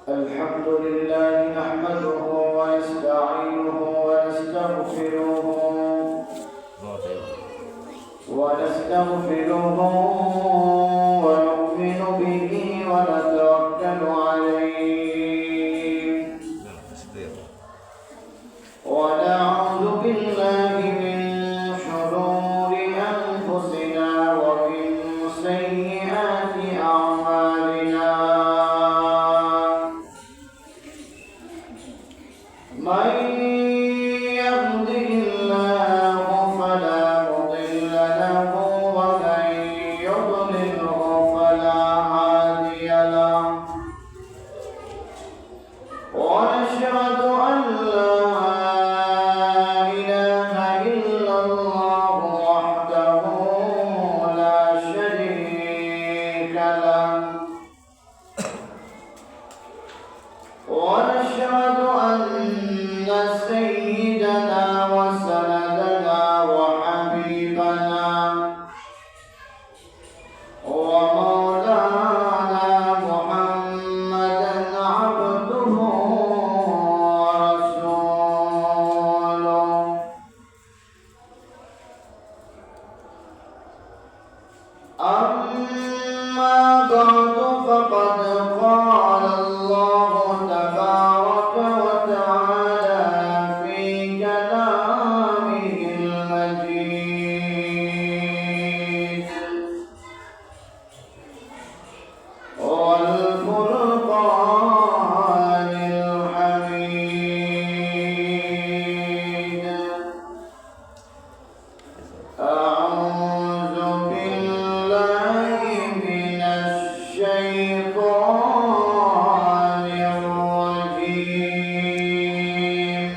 الحمد لله نحمده ونستعينه ونستغفره ونؤمن به ونتوكل عليه ونعوذ بالله من شرور أنفسنا ومن سيئات أعمالنا من يهده الله فلا مضل له ومن يضلله فلا هادي له ونشهد أن لا إله إلا الله وحده لا شريك له ونشهد أن سيدنا وسندنا وحبيبنا ومولانا محمدا عبده ورسوله أما بعد فقد قال الله تبارك وتعالى في كلامه المجيد والفرقان الحميد أعوذ بالله من الشيطان الرجيم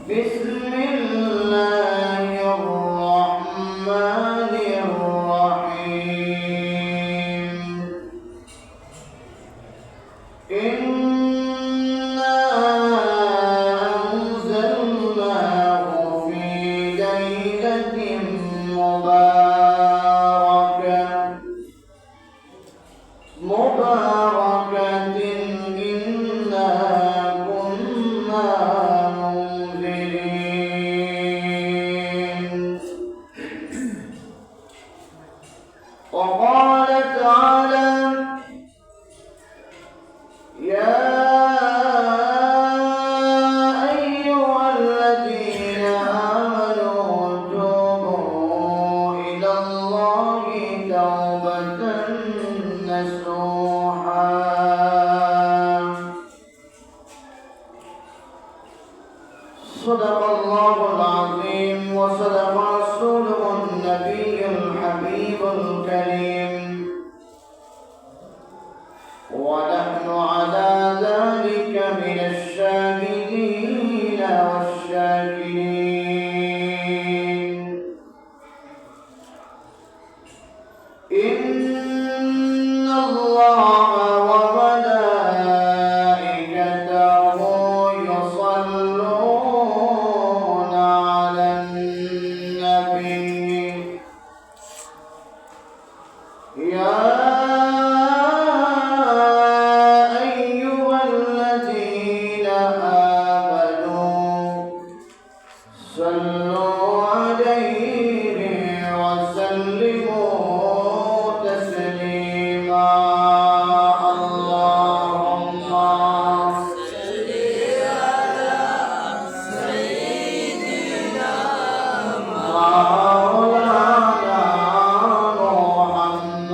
بسم الله الرحمن الرحيم إنا أنزلناه في ليلة مباركة إنا كنا منذرين وقال تعالى يا أيها الذين آمنوا توبوا إلى الله توبة نصوحا صدق الله العظيم وصدق رسوله النبي الحبيب الكريم ونحن على ذلك من الشاهدين والشاكرين إن الله وملائكته يصلون على النبي يا أيها الذين آمنوا صلوا عليه وسلموا تسليما اللهم صل على سيدنا مولانا محمد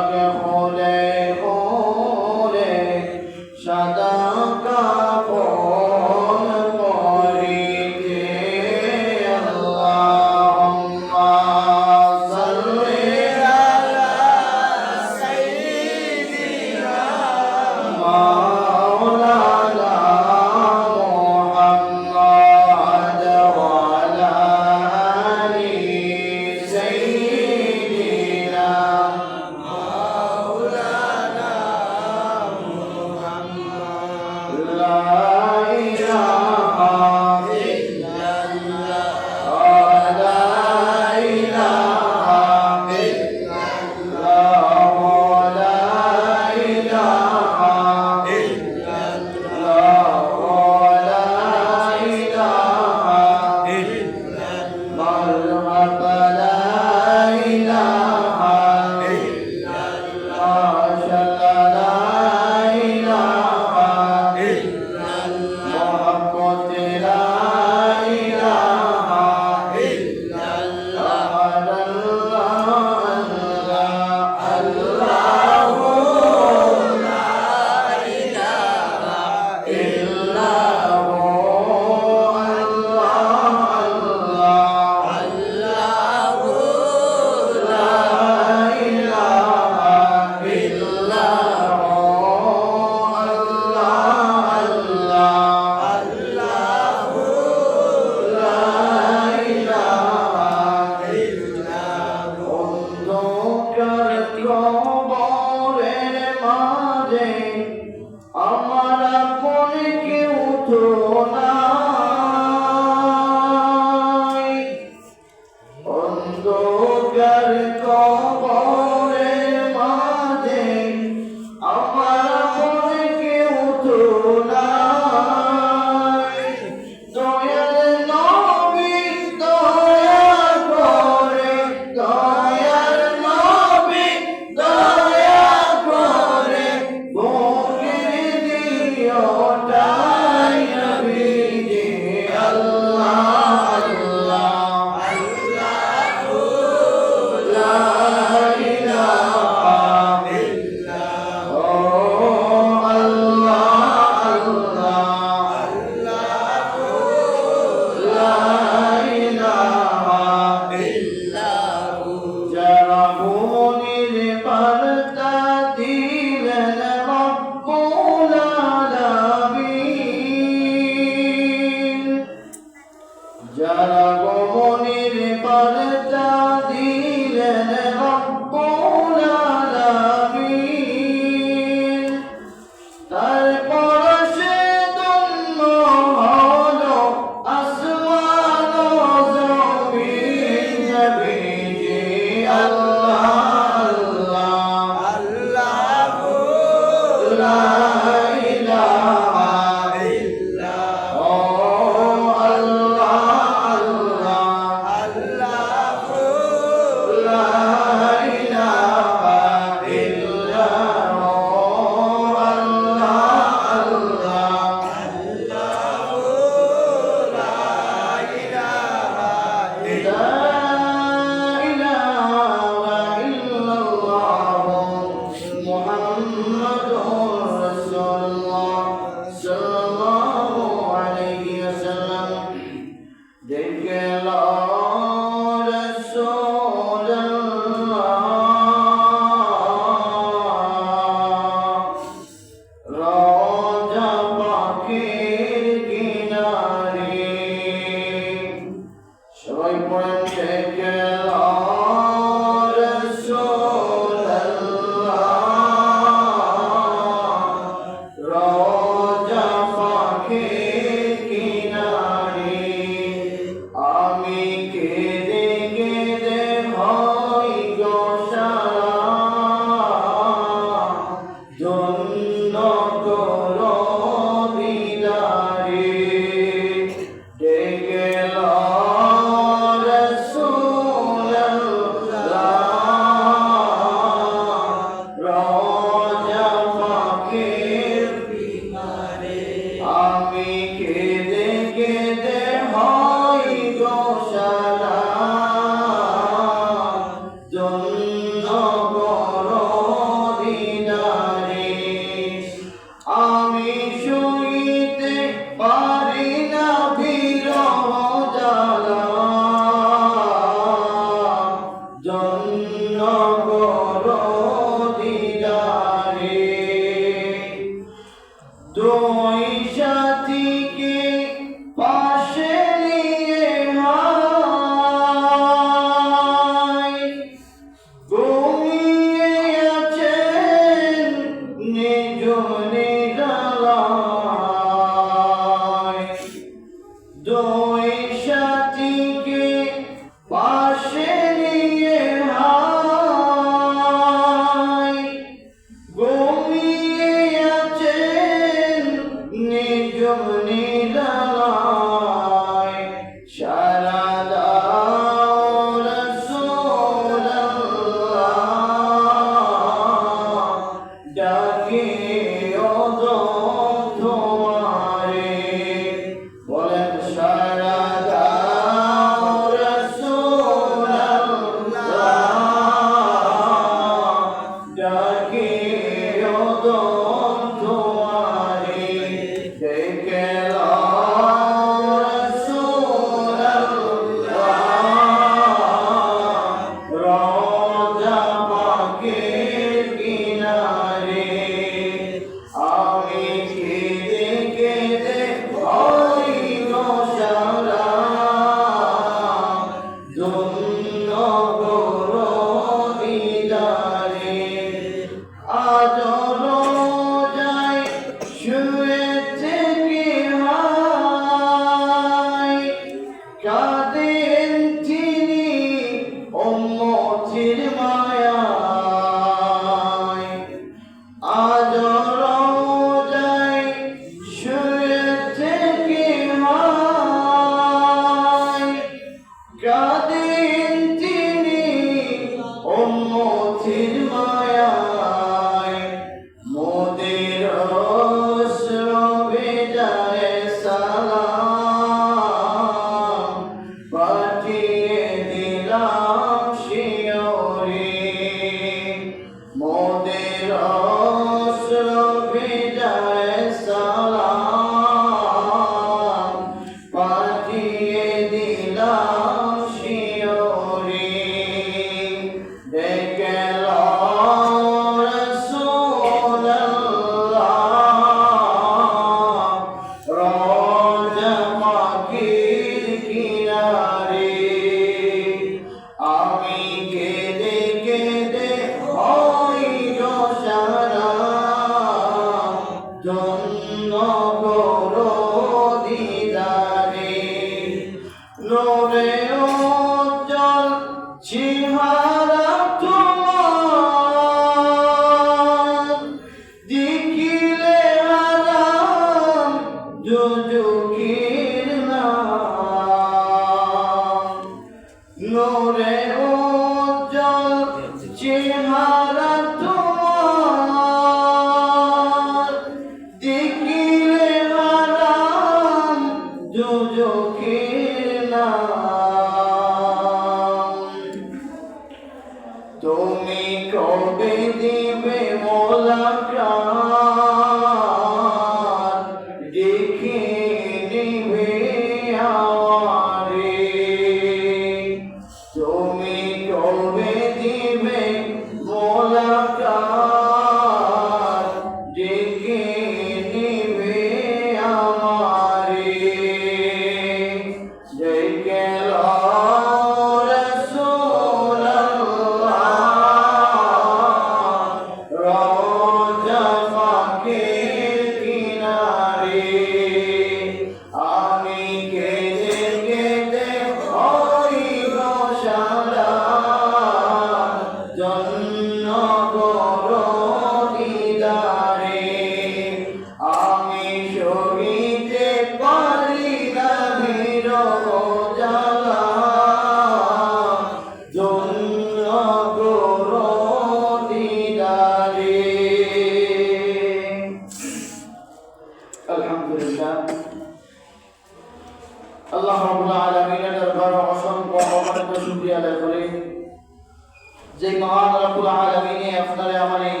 আপনারে আমার এই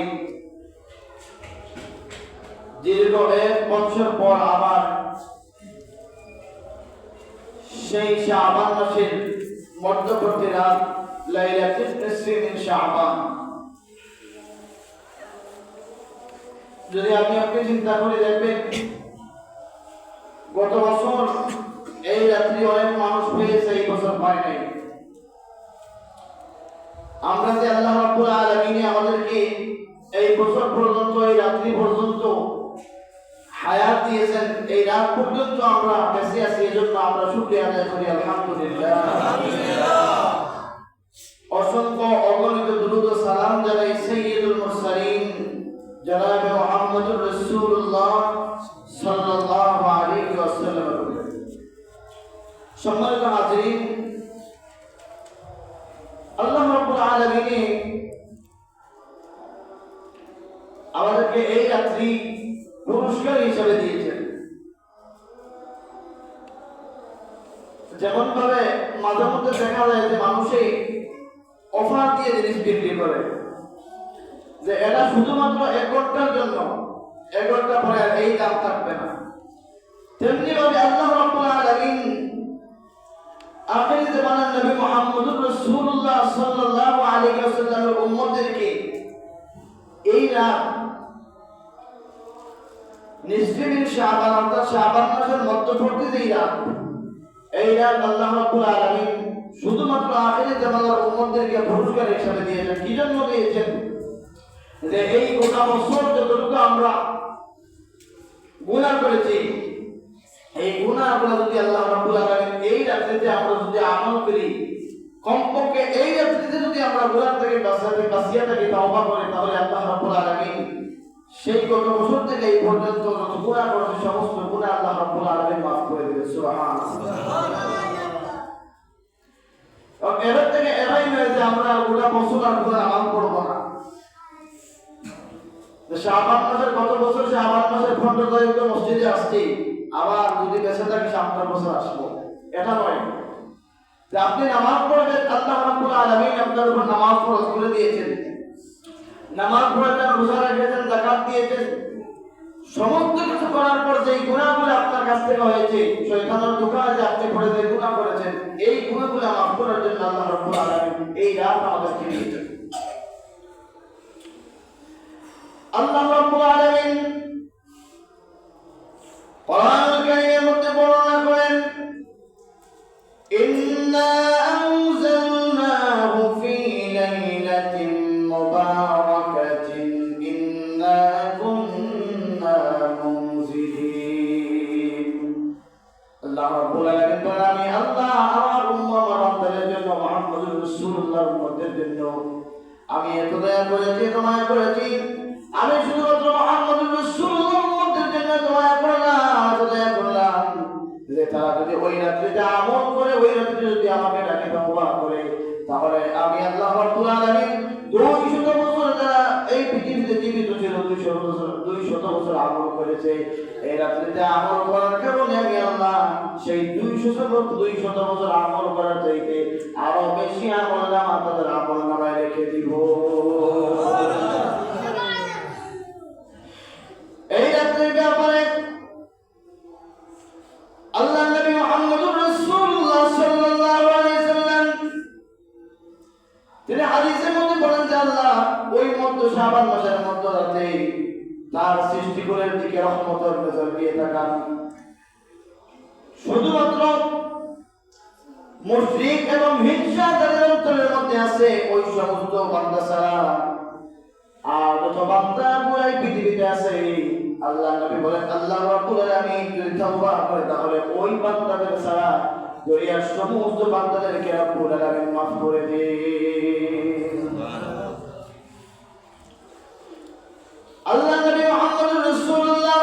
দীর্ঘ 1 বছর পর আবার সেই শাবান মাসের মধ্যবর্তী রাত লাইলাতুল নিসফি মিন শাবান। যদি আপনি চিন্তা করে দেখবেন, গত বছর এই রাত্রি অনেক মানুষ পেয়েছে, এই বছর পায় নাই। আমরা যে আল্লাহ রাব্বুল আলামিন আমাদেরকে এই বছর পর্যন্ত, এই রাত্রি পর্যন্ত হায়াত দিয়েছেন, এই রাত পর্যন্ত আমরা বেঁচে আছি, এজন্য আমরা শুকরিয়া আদায় করি আলহামদুলিল্লাহ। অসংখ্য অগণিত দুরূদ ও সালাম জানাই সাইয়্যিদুল মুরসালিন জনাবে মুহাম্মদুর রাসূলুল্লাহ সাল্লাল্লাহু আলাইহি ওয়াসাল্লাম। সম্মানিত হাজিরিন, আল্লাহ রাব্বুল আলামিন আমাদেরকে এই রাত্রি পুরস্কার হিসেবে দিয়েছেন। যেমন ভাবে মাঝে মধ্যে দেখা যায় যে মানুষে অফার দিয়ে জিনিস বিক্রি করে, যে এটা শুধুমাত্র 1 ঘন্টার জন্য, 1 ঘন্টা পরে এই দাম থাকবে না। তেমনি ভাবে আল্লাহ রাব্বুল আলামিন আখির জামানার নবী মুহাম্মদুর রাসূলুল্লাহ সাল্লাল্লাহু আলাইহি ওয়াসাল্লামের উম্মতদেরকে এই রাত নিসফি মিন শাবান, অর্থাৎ শাবান মাসের মধ্যবর্তী যেই রাত, এই রাত আল্লাহ রাব্বুল আলামিন শুধুমাত্র আখির জামানার উম্মতদেরকে পুরস্কার হিসেবে দিয়েছেন। কি জন্য দিয়েছেন? যে এই গোটা বছর যতটুকু আমরা গুনাহ করেছি, এই গুনাহগুলো যদি আল্লাহ রাব্বুল আলামিন এই রাত্রিতে আমরা যদি আমল করি, কমপক্ষে এই রাত্রিতে যদি আমরা গুনাহ থেকে বাঁচিয়ে থাকি, তওবা করি, তাহলে আল্লাহ রাব্বুল আলামিন সেই গত বছর থেকে এই পর্যন্ত যত গুনাহ করেছে সমস্ত গুনাহ আল্লাহ রাব্বুল আলামিন মাফ করে দিবেন। সুবহানাল্লাহ। এর থেকে এরাই নয় যে আমরা গোটা বছর আর গুনাহ আমল করব না। শাবান মাসের গত বছর শাবান মাসের 15 তারিখে মসজিদে আসছি, আবার যদি বেঁচে থাকি সামনের বছর আসবো, এটা নয়। যে আপনি নামাজ পড়বেন, আল্লাহ রাব্বুল আলামিন আপনার উপর নামাজ ফরজ করে দিয়েছেন, নামাজ পড়েছেন, রোজা রেখেছেন, যাকাত দিয়েছেন, সমস্ত কিছু করার পর যে গুনাহগুলো আপনার কাছ থেকে হয়েছে, শয়তানের দোকানে যে আপনি পড়ে যে গুনাহ করেছেন, এই গুনাহগুলো মাফ করার জন্য আল্লাহ রাব্বুল আলামিন এই রাত আমাদেরকে দিয়েছেন। আল্লাহ রাব্বুল আলামিন কোরআনুল কারীমের মধ্যে বর্ণনা করেন, ইন্না আনজালনাহু ফি লাইলাতিন মুবারাকাতিন ইন্না কুন্না মুনজিরিন। আল্লাহ রাব্বুল আলামিন বলেন, আমি আল্লাহ আমার উম্মাহ আমার বান্দাদের জন্য, মুহাম্মদুর রাসূলুল্লাহর উম্মতের জন্য আমি এত দয়া করেছি, দয়া করেছি। আমি শুধুমাত্র মুহাম্মদুর রাসূলুল্লাহর উম্মতের জন্য দয়া করলাম যে তারা যদি ওই রাত্রিতে আমল করে, ওই রাত্রিতে যদি আমাকে ডাকে তওবা করে, তাহলে আমি আল্লাহ রাব্বুল আলামিন 200 বছর যারা এই পৃথিবীতে জীবিত ছিল, 200 বছর আমল করেছে, এই রাত্রিতে আমল করার কারণে আমি আল্লাহ সেই 200 বছর আমল করার চাইতে আরো বেশি আমল নামা তাদের আমল নামায় রেখে দিব। এই রাত্রির ব্যাপারে আল্লাহ নবী মুহাম্মদুর রাসূলুল্লাহ সাল্লাল্লাহু আলাইহি সাল্লাম তিনি হাদিসের মধ্যে বলেন যে আল্লাহ ওই মধ্য শাবান মাসের মধ্য রাতে তার সৃষ্টিকুলের দিকে রহমতের নজর দিয়ে তাকান। শুধুমাত্র মুশরিক এবং হিংসা যাদের অন্তরের মধ্যে আছে, ওই সমস্ত বান্দা ছাড়া আর যত বান্দা পুরাই পৃথিবীতে আছে, আল্লাহ নবী বলেন আল্লাহ রাব্বুল আলামিন যদি তওবা করে, তাহলে ওই বান্দাদের ছাড়া দুনিয়ার সমস্ত বান্দাদেরকে রাব্বুল আলামিন মাফ করে দেন। আল্লাহ নবী মুহাম্মদুর রাসূলুল্লাহ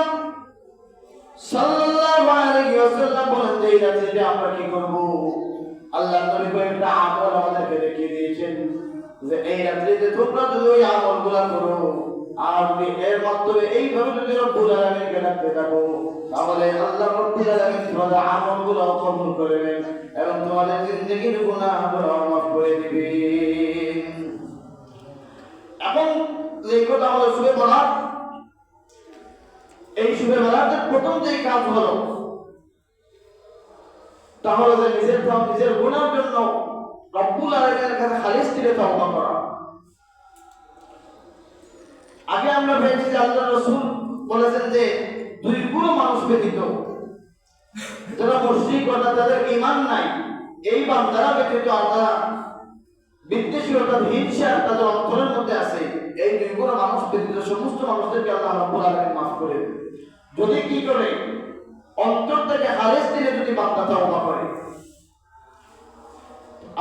সাল্লাল্লাহু আলাইহি ওয়াসাল্লাম বলেন যে এই রাত্রিতে আমরা কি করব? আল্লাহ নবী কয়েকটা আমল আমাদেরকে দেখিয়ে দিয়েছেন যে এই রাত্রিতে তোমরা যদি ওই আমলগুলো করো, আর যদি এর মাধ্যমে এইভাবে যদি রব্বুল আলামিনকে ডাকতে থাকো, তাহলে আল্লাহ রব্বুল আলামিন তোমাদের আমলগুলো কবুল করবেন এবং তোমাদের জিন্দেগির গুনাহগুলো মাফ করে দিবেন। এখন এই কথা হলো শুভে বরাত। এই শুভে বরাতের প্রথম যে কাজ হলো তাহলে যে নিজের গুনার জন্য রব্বুল আলামিনের কাছে খালিস দিলে তওবা করা। আগে আমরা পেয়েছি যে আল্লাহর রাসূল বলেছেন যে দুই গুণ মানুষ ব্যতীত, যারা মুশরিক অর্থাৎ তাদের ঈমান নাই, এই বান্দারা ব্যতীত আল্লাহ বিদ্বেষীলতা হিংসা তাদের অন্তরের মধ্যে আছে, এই দুই গুণ মানুষ ব্যতীত সমস্ত মানুষদেরকে আল্লাহ রাব্বুল আলামিন মাফ করে দেন। যদি কি করে অন্তর থেকে খালিস দিলে যদি বান্দা তওবা করে।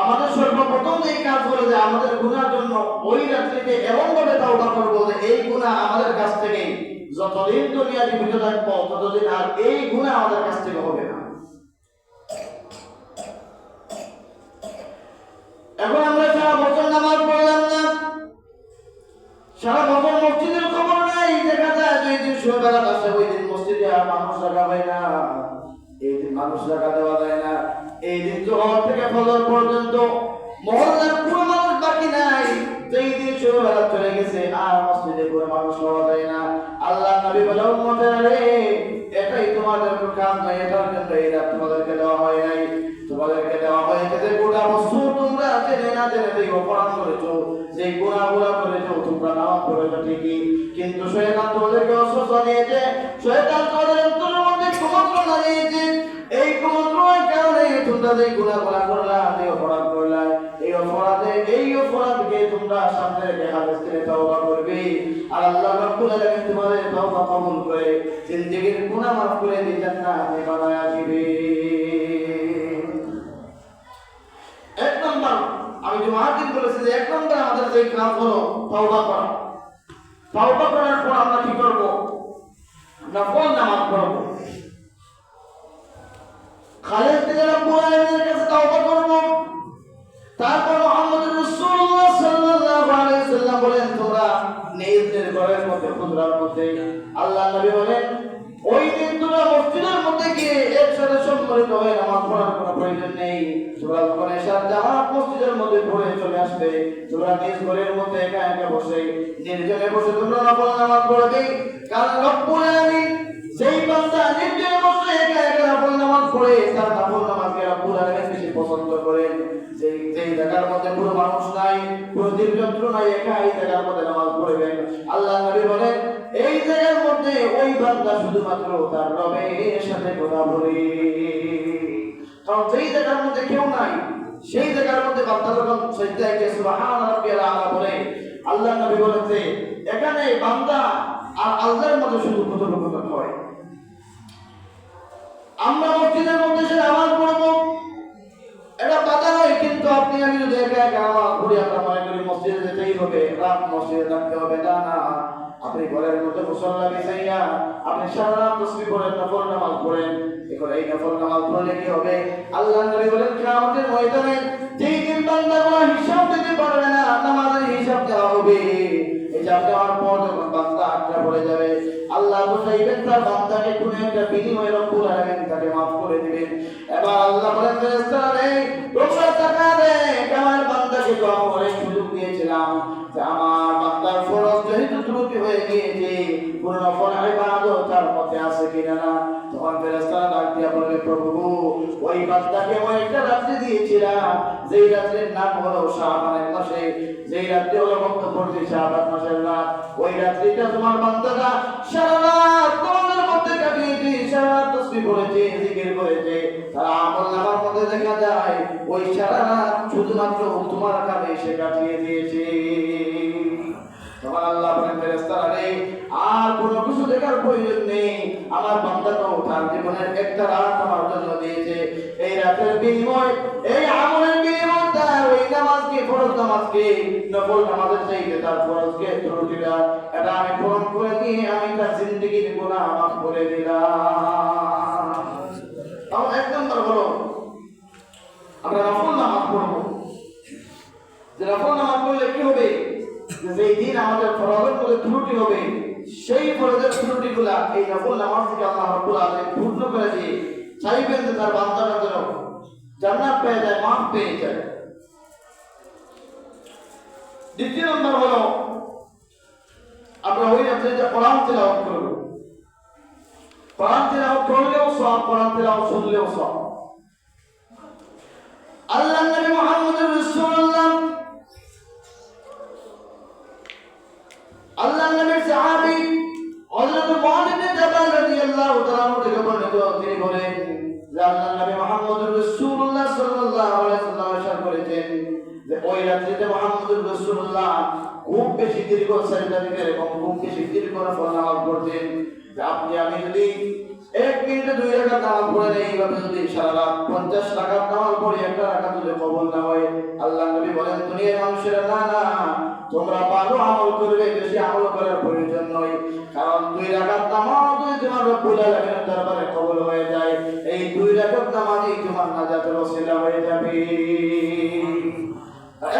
আমাদের সর্বপ্রথম এই কাজ হলো যে আমাদের গুনার জন্য ওই রাত্রিতে এমন ভাবে তওবা করব যে এই গুনাহ আমাদের কাছ থেকে যতদিন দুনিয়া জীবিত থাকবো ততদিন আর এই গুনাহ আমাদের কাছ থেকে হবে না। এখন আমরা সারা বছর নামাজ পড়লাম না, সারা বছর মসজিদের খবর নাই, দেখা যায় যে দিন শুয়ে বেড়াতে আসে ওই দিন মসজিদে আর মানুষ রাখা হয় না, এই দিন মানুষ রাখা দেওয়া যায় না, এই দিন জোহর থেকে ফজর পর্যন্ত মহল্লার পুরো মানুষ বাকি নাই, যেই দিন শুয়ে বেড়া চলে গেছে আর মসজিদে পুরো মানুষ পাওয়া যায় না। আল্লাহ নবী বলে উম্মতেরা রে, এটাই তোমাদের কাজ নয়, এটার জন্য এই রাত তোমাদেরকে দেওয়া হয় নাই, তোমাদেরকে দেওয়া হয়েছে যে গোটা বছর তোমরা জেনে না জেনে যে অপরাধ করেছো, যে গুনাহগুলো করেছো, তোমরা নামাজ পড়েছো ঠিকই, কিন্তু শয়তান তোমাদেরকে অসুস্থ দিয়েছে, শয়তান তোমাদের অন্তরের মধ্যে কুমন্ত্রণা দিয়েছে, এই কুমন্ত্রণার কারণে তোমরা যে গুনাহগুলো করলা, এই অপরাধ করলা, এই অপরাধকে তোমরা সামনে রেখে হাদিস থেকে তওবা করবে, আর আল্লাহ রাব্বুল আলামিন তোমাদের তওবা কবুল করে জিন্দেগীর গুনাহ মাফ করে দিয়ে জান্নাতে বানায়া দিবে। এক নম্বর আমি জুমার বলেছি যে এক নম্বর আমাদের যে কাজ হলো তওবা করা। তওবা করার পর আমরা কি করব? নফল নামাজ পড়ব, খালিস দিলে রব্বুল আলামিনের কাছে তওবা করব। তারপর মুহাম্মদুর রাসূলুল্লাহ সাল্লাল্লাহু আলাইহি ওয়াসাল্লাম বলেন তোমরা নিজেদের ঘরের মধ্যে হুজরার মধ্যে, আল্লাহ নবী বলেন ওই দিন তোমরা মসজিদের মধ্যে গিয়ে একসাথে সম্মিলিত হয়ে নামাজ পড়ার কোনো প্রয়োজন নেই, তোমরা যখন এশার জামাত মসজিদের মধ্যে পড়ে চলে আসবে, তোমরা নিজ ঘরের মধ্যে একা একা বসে নির্জনে বসে তোমরা নফল নামাজ পড়বে। কারণ রব্বুল আলামিন সেই বান্দা নির্জনে বসে একা একা নফল নামাজ পড়ে তার নফল নামাজকে রব্বুল আলামিন বেশি পছন্দ করেন। যেই জায়গার মধ্যে পুরো মানুষ নাই, পুরো জীবজন্তু নাই, একা এই জায়গার মধ্যে নামাজ পড়বেন। আল্লাহ নবী বলেন এই জায়গার মধ্যে ওই বান্দা শুধুমাত্র তার রবের সাথে কথা বলে। কারণ যেই জায়গার মধ্যে কেউ নাই সেই জায়গার মধ্যে বান্দা যখন সিজদায় গিয়ে সুবহান রাব্বিয়াল আলা বলে, আল্লাহ নবী বলেছে এখানে বান্দা আর আল্লাহর মধ্যে শুধু কথোপকথন হয়। আমরা মসজিদের মধ্যে সে নামাজ পড়বো এটা বাধা নয়, কিন্তু আপনি আমি যদি একা একা নামাজ পড়ি আমরা মনে করি মসজিদে যেতেই হবে, রাত মসজিদে থাকতে হবে, না না, আপনি ঘরের মধ্যে মুসল্লা বিছাইয়া আপনি সারা রাত তাসবিহ পড়েন, নফল নামাজ পড়েন, এখন এই নফল নামাজ পড়লে কি হবে? আল্লাহ নবী বলেন কিয়ামতের ময়দানে যেই দিন বান্দাগুলো হিসাব দিতে পারবে না, নামাজের হিসাব দেওয়া হবে, হিসাব দেওয়ার পর যখন বান্দা আটকা পড়ে যাবে আল্লাহ চাইবেন তার বান্দাকে কোনো একটা বিনিময়ে রব্বুল আলামিন তাকে মাফ করে দিবেন। এবার আল্লাহ বলেন ফেরেশতারা রে তোমরা টাকা দে, আমার বান্দাকে তো আমি সুযোগ দিয়েছিলাম যে আমার বান্দার ফরজ যেহেতু ত্রুটি হয়ে গিয়েছে কোন নফল ইবাদত তার মধ্যে আছে কিনা না, তখন ফেরেশতারা ডাক দিয়া বলবে প্রভু ওই বান্দাকে ওই একটা রাত্রি দিয়েছিলাম যেই রাত্রির নাম হলো শাবানের মাসে, যেই রাত্রি হলো মধ্যবর্তী শাবান মাসের রাত, ওই রাত্রিটা তোমার বান্দাটা সারা রাত তোমাদের মধ্যে কাটিয়েছে, সারা রাত তাসবিহ পড়েছে, জিকির করেছে, তার আমলনামার মধ্যে দেখা যায় ওই সারা রাত শুধুমাত্র তোমার কাছে সে কাটিয়ে দিয়েছে। তখন আল্লাহ বলেন ফেরেশতারা রে আর কোনো কিছু দেখার প্রয়োজন নেই, আমার বান্দা তো তার জীবনের একটা রাত আমার জন্য দিয়েছে, এই রাতের বিনিময় এই আমলের বিনিময় তার ওই নামাজকে ফরজ নামাজকে নফল নামাজের চাইতে তার ফরজকে ত্রুটিটা এটা আমি পূরণ করে দিয়ে আমি তার জিন্দেগির গুনাহ মাফ করে দিলাম। তাহলে এক নম্বর হলো আমরা নফল নামাজ পড়বো, যে নফল নামাজ পড়লে কি হবে? যেই দিন আমাদের ফরজের মধ্যে ত্রুটি হবে সেই ফরজের ত্রুটিগুলা এই নফল নামাজ থেকে আল্লাহ রাব্বুল আলামিন পূর্ণ করে দিয়ে চাইবেন যে তার বান্দারা যেন জান্নাত পেয়ে যায়, মাফ পেয়ে যায়। দ্বিতীয় নম্বর হলো আমরা ওই রাত্রিতে কোরআন তেলাওয়াত করব। কোরআন তেলাওয়াত করলেও সওয়াব, কোরআন তেলাওয়াত শুনলেও সওয়াব। আল্লাহর নবী মুহাম্মদুর রাসূলুল্লাহ, আল্লাহর নবীর সাহাবী হযরত মুআয ইবনে জাবাল রাদিয়াল্লাহু তাআলা থেকে বর্ণিত, তিনি বলেন যে আল্লাহর নবী মুহাম্মদুর রাসূলুল্লাহ সাল্লাল্লাহু আলাইহি ওয়াসাল্লাম ইরশাদ করেছেন যে ওই রাত্রিতে মুহাম্মদুর রাসূলুল্লাহ খুব বেশি দীর্ঘ সাজদা দিতেন এবং খুব বেশি দীর্ঘ নফল নামাজ পড়তেন। যে আপনি আমি যদি 1 মিনিটে 2 রাকাত নামাজ পড়ে নেই, এইভাবে যদি সারা রাত 50 রাকাত নামাজ পড়ি, একটা রাকাত যদি কবুল না হয়, আল্লাহর নবী বলেন দুনিয়ার মানুষেরা না না, তোমরা ভালো আমল করবে, বেশি আমল করার প্রয়োজন নয়, কারণ 2 রাকাত নামাজ যদি তোমার রব্বুল আলামিনের দরবারে কবুল হয়ে যায়, এই 2 রাকাত নামাজই তোমার নাজাতের ওসিলা হয়ে যাবে।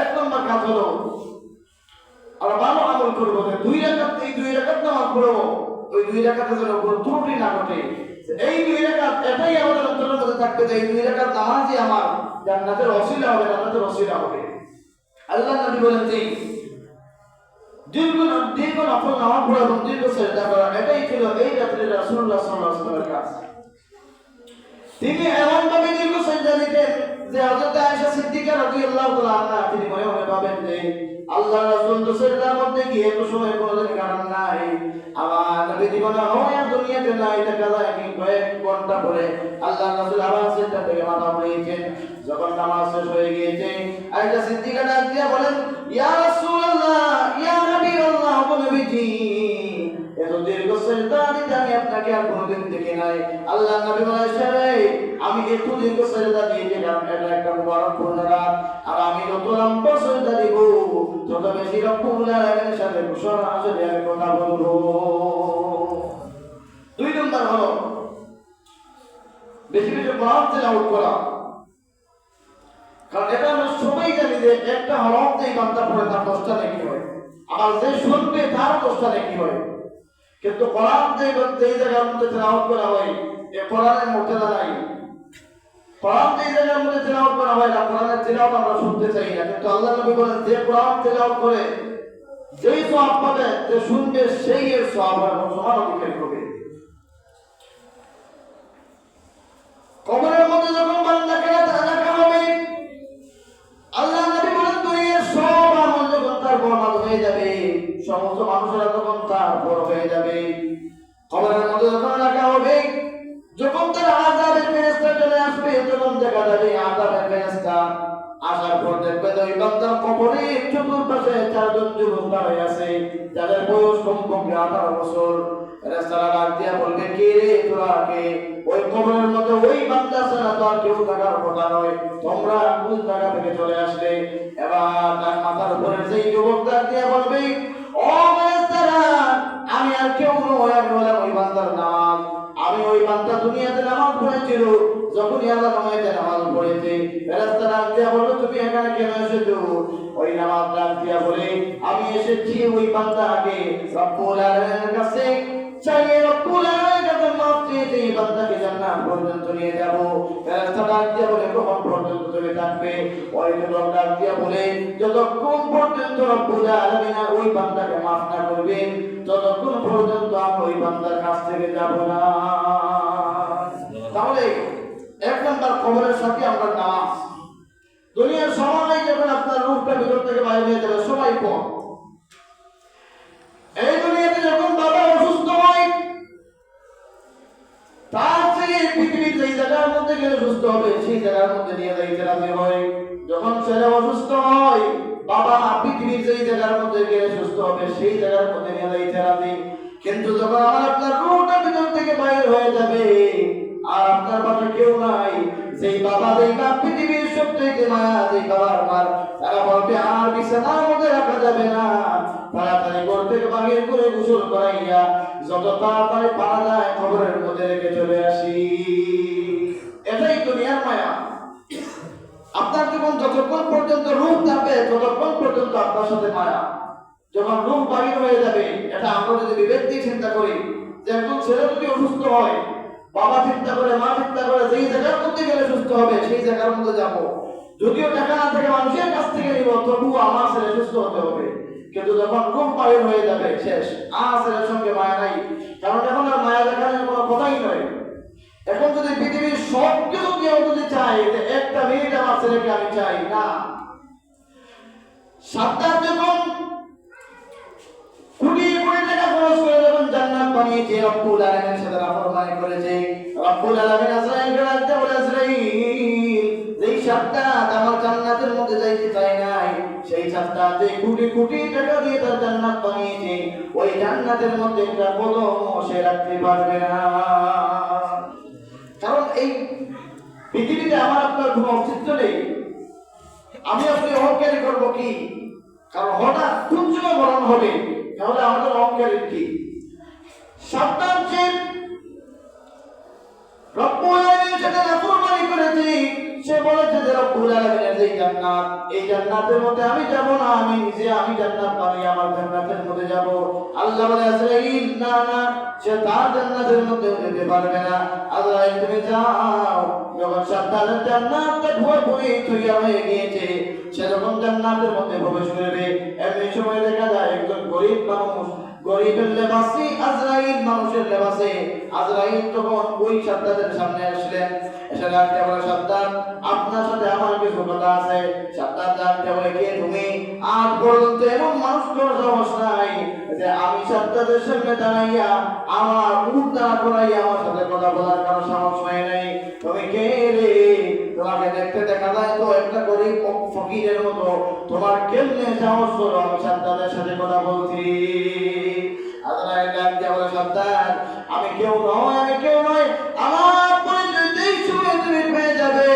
এক নম্বর কাজ হলো আমরা ভালো আমল করবো, 2 রাকাত, এই 2 রাকাত নামাজ পড়বো, ওই 2 রাকাতের জন্য কোনো ত্রুটি না ঘটে। এই 2 রাকাত এটাই আমাদের অন্তরের মধ্যে থাকবে যে এই 2 রাকাত নামাজই আমার জান্নাতের ওসিলা হবে, জান্নাতের ওসিলা হবে। আল্লাহর নবী বলেন যে দীর্ঘ নফল নামাজ পড়া এবং দীর্ঘ সিজদা করা, এটাই ছিল এই রাত্রে রাসূলুল্লাহ সাল্লাল্লাহু আলাইহি ওয়াসাল্লামের কাজ। তিনি এমন ভাবে দীর্ঘ সিজদা দিতেন যে হযরত আয়েশা সিদ্দিকা রাদিয়াল্লাহু তাআলা আনহা তিনি মনে মনে ভাবেন যে আল্লাহর রাসূল তো সিজদার মধ্যে গিয়ে এত সময় কোনদিন কারণ নাই, আমার নবী জীবনে হয় দুনিয়াতে নাই, দেখা যায় কি কয়েক ঘন্টা পরে আল্লাহর রাসূল আবার সিজদা থেকে মাথা উঠিয়েছেন। যখন নামাজ শেষ হয়ে গিয়েছে, আয়েশা সিদ্দিকা ডাক দিয়ে বলেন, ইয়া রাসূলুল্লাহ, ইয়া হাবিবাল্লাহ, ও নবীজি, এত দীর্ঘ সিজদা দিতে আমি আপনাকে আর কোনদিন দেখি নাই। আল্লাহর নবী বলেন, আমি এত দীর্ঘ সিজদা দিয়েছিলাম, এটা একটা মুবারকপূর্ণ রাত, আর আমি যত লম্বা সিজদা দিব তত বেশি রব্বুল আলামিনের সাথে ঘোষণা আসলে আমি কথা বলবো। 2 নম্বর হলো বেশি বেশি কোরআন তেলাওয়াত করা, কারণ এটা আমরা সবাই জানি যে একটা হরফ যেই বান্দা পড়ে তার 10টা নেকি হয়, আর যে শুনবে তার 10টা নেকি হয়। কিন্তু কোরআন যেই জায়গার মধ্যে তেলাওয়াত করা হয়, এই কোরআনের মর্যাদা নাই। কোরআন যেই জায়গার মধ্যে তেলাওয়াত করা হয় না, কোরআনের তেলাওয়াত আমরা শুনতে চাই না, কিন্তু আল্লাহর নবী বলেন যে কোরআন তেলাওয়াত করে যেই সওয়াব পাবে, যে শুনবে সেই এর সওয়াব এবং সমান অধিকার হবে। কবরের মধ্যে যখন বান্দাকে রাখা হবে, আল্লাহর নবী বলেন দুনিয়ার সব আমল যখন তার বরবাদ হয়ে যাবে, সমস্ত মানুষেরা তখন তার বড় হয়ে যাবে। কবরের মধ্যে যখন রাখা হবে, যখন তার আযাবের ফেরেশতা চলে আসবে, তখন দেখা যাবে আযাবের ফেরেশতা আসার পর দেখবে ওই বান্দার কবরের চতুর্পাশে 4 জন যুবক দাঁড়িয়ে আছে, যাদের বয়স কমপক্ষে 18 বছর। ফেরেশতারা ডাক দিয়া বলবে, কে রে তোরা কে? ওই কবরের মধ্যে ওই বান্দা ছাড়া তো আর কেউ থাকার কথা নয়, তোমরা কোন জায়গা থেকে চলে আসলে? এবার তার মাথার উপরে সেই যুবক ডাক দিয়া বলবে, ও ফেরেশতারা, আমি আর কেউ নই, আমি হলাম ওই বান্দার নামাজ। আমি ওই বান্দা দুনিয়াতে নামাজ পড়েছিল, যখনই আল্লাহ নামাজে নামাজ পড়েছে, ফেরেশতারা ডাক দিয়া বলবে, তুমি এখানে কেন এসেছো? ওই নামাজ ডাক দিয়া বলে, আমি এসেছি ওই বান্দাকে রব্বুল আলামিনের কাছে চাইয়ে, রব্বুল আলামিনের কাছে মাফ চেয়ে এই বান্দাকে জান্নাত পর্যন্ত নিয়ে যাব। ফেরেশতারা ডাক দিয়া বলে, কখন পর্যন্ত তুমি থাকবে? ওই যুবক ডাক দিয়া বলে, যতক্ষণ পর্যন্ত রব্বুল আলামিন ওই বান্দাকে মাফ না করবেন, ততক্ষণ পর্যন্ত আমি ওই বান্দার কাছ থেকে যাব না। তাহলে 1 নম্বর কবরের সাথে আমরা নামাজ। দুনিয়ার সবাই যখন আপনার রূপটা ভিতর থেকে বাইরে হয়ে যাবে, সবাই পর। এই দুনিয়াতে যখন বাবা অসুস্থ হয়, তার থেকে পৃথিবীর যেই জায়গার মধ্যে গেলে সুস্থ হবে সেই জায়গার মধ্যে নিয়ে যাইতে রাজি হয়। যখন ছেলে অসুস্থ হয়, বাবা পৃথিবীর যেই জায়গার মধ্যে গেলে সুস্থ হবে সেই জায়গার মধ্যে নিয়ে যাইতে রাজি। কিন্তু যখন আমার আপনার রূপটা ভিতর থেকে বাইরে হয়ে যাবে, আর আপনার পাশে কেউ নাই, সেই বাবা দেখবা পৃথিবীর সবথেকে মায়া যেই বাবার মার, তারা বলবে আর বিছানার মধ্যে রাখা যাবে না, তাড়াতাড়ি ঘর থেকে বাহির করে গোসল করাইয়া যত তাড়াতাড়ি পারা যায় কবরের মধ্যে রেখে চলে আসি। এটাই দুনিয়ার মায়া। আপনার যখন যতক্ষণ পর্যন্ত রূপ থাকবে ততক্ষণ পর্যন্ত আপনার সাথে মায়া। যখন রূপ বাহির হয়ে যাবে, এটা আমরা যদি বিবেক দিয়ে চিন্তা করি, যে একজন ছেলে যদি অসুস্থ হয়, বাবা চিন্তা করে, মা চিন্তা করে, যেই জায়গার মধ্যে গেলে সুস্থ হবে সেই জায়গার মধ্যে যাব। যদিও টাকা না থাকে মানুষের কাছ থেকে নিব, তবুও আমার ছেলে সুস্থ হতে হবে। কিন্তু যখন রূপ বাইর হয়ে যাবে শেষ, আর ছেলের সঙ্গে মায়া নাই। কারণ এখন আর মায়া দেখানোর কোনো কথাই নয়। এখন যদি পৃথিবীর সব কিছু কেউ যদি চাই যে একটা মিনিট আমার ছেলেকে আমি চাই না, সাদ্দাত যখন কোটি কোটি টাকা খরচ করে যখন জান্নাত বানিয়েছে, রব্বুল আলামিনের সাথে নাফরমানি করেছে, রব্বুল আলামিন আজরাইলকে ডাকতে বলে, আজরাইল, যেই সাদ্দাত আমার জান্নাতের মধ্যে যাইতে চায় নাই, সেই সাদ্দাত যে কোটি কোটি টাকা দিয়ে তার জান্নাত বানিয়েছে, ওই জান্নাতের মধ্যে একটা কদমও সে রাখতে পারবে না। কারণ এই পৃথিবীতে আমার আপনার কোনো অস্তিত্ব নেই। আমি আপনি অহংকারী করবো কি? কারণ হঠাৎ কোন সময় মরণ হবে, তাহলে আমাদের অহংকারের কি? সাবধান যে রব্বুল আলামিনের সাথে নাফরমানি করেছে, সে বলেছে যে রব্বুল আলামিনের যে জান্নাত, এই জান্নাতের মধ্যে আমি যাব না, আমি নিজে আমি জান্নাত বানিয়ে আমার জান্নাতের মধ্যে যাব। আল্লাহ বলে, আজরাইল, না না, সে তার জান্নাতের মধ্যে যেতে পারবে না। আজরাইল, তুমি যাও। যখন সাদ্দাতের জান্নাতটা পুরোপুরি তৈরি হয়ে গিয়েছে, সে যখন জান্নাতের মধ্যে প্রবেশ করবে, এমনি সময় দেখা যায় একজন গরিব মানুষ, গরিবের লেবাসে আজরাইল, মানুষের লেবাসে আজরাইল তখন ওই সাদ্দাতের সামনে আসলেন। এসে ডাকতে বলে, সাদ্দাত, আপনার সাথে আমার কিছু কথা আছে। সাদ্দাত ডাকতে বলে, কে তুমি? আজ পর্যন্ত এমন মানুষ তোর সাহস নাই যে আমি সাদ্দাতের সামনে দাঁড়াইয়া আমার উঠ দাঁড়া করাইয়া আমার সাথে কথা বলার কারো সাহস হয় নাই। তুমি কে রে? তোমাকে দেখতে দেখা যায় তো একটা গরিব ফকিরের মতো, তোমার কেমনে সাহস হলো আমি সাদ্দাতের সাথে কথা বলছি? আজরাইল ডাকতে বলে, সাদ্দাত, আমি কেউ নয়, আমি কেউ নয়। আমার পরিচয় যেই সময় তুমি পেয়ে যাবে,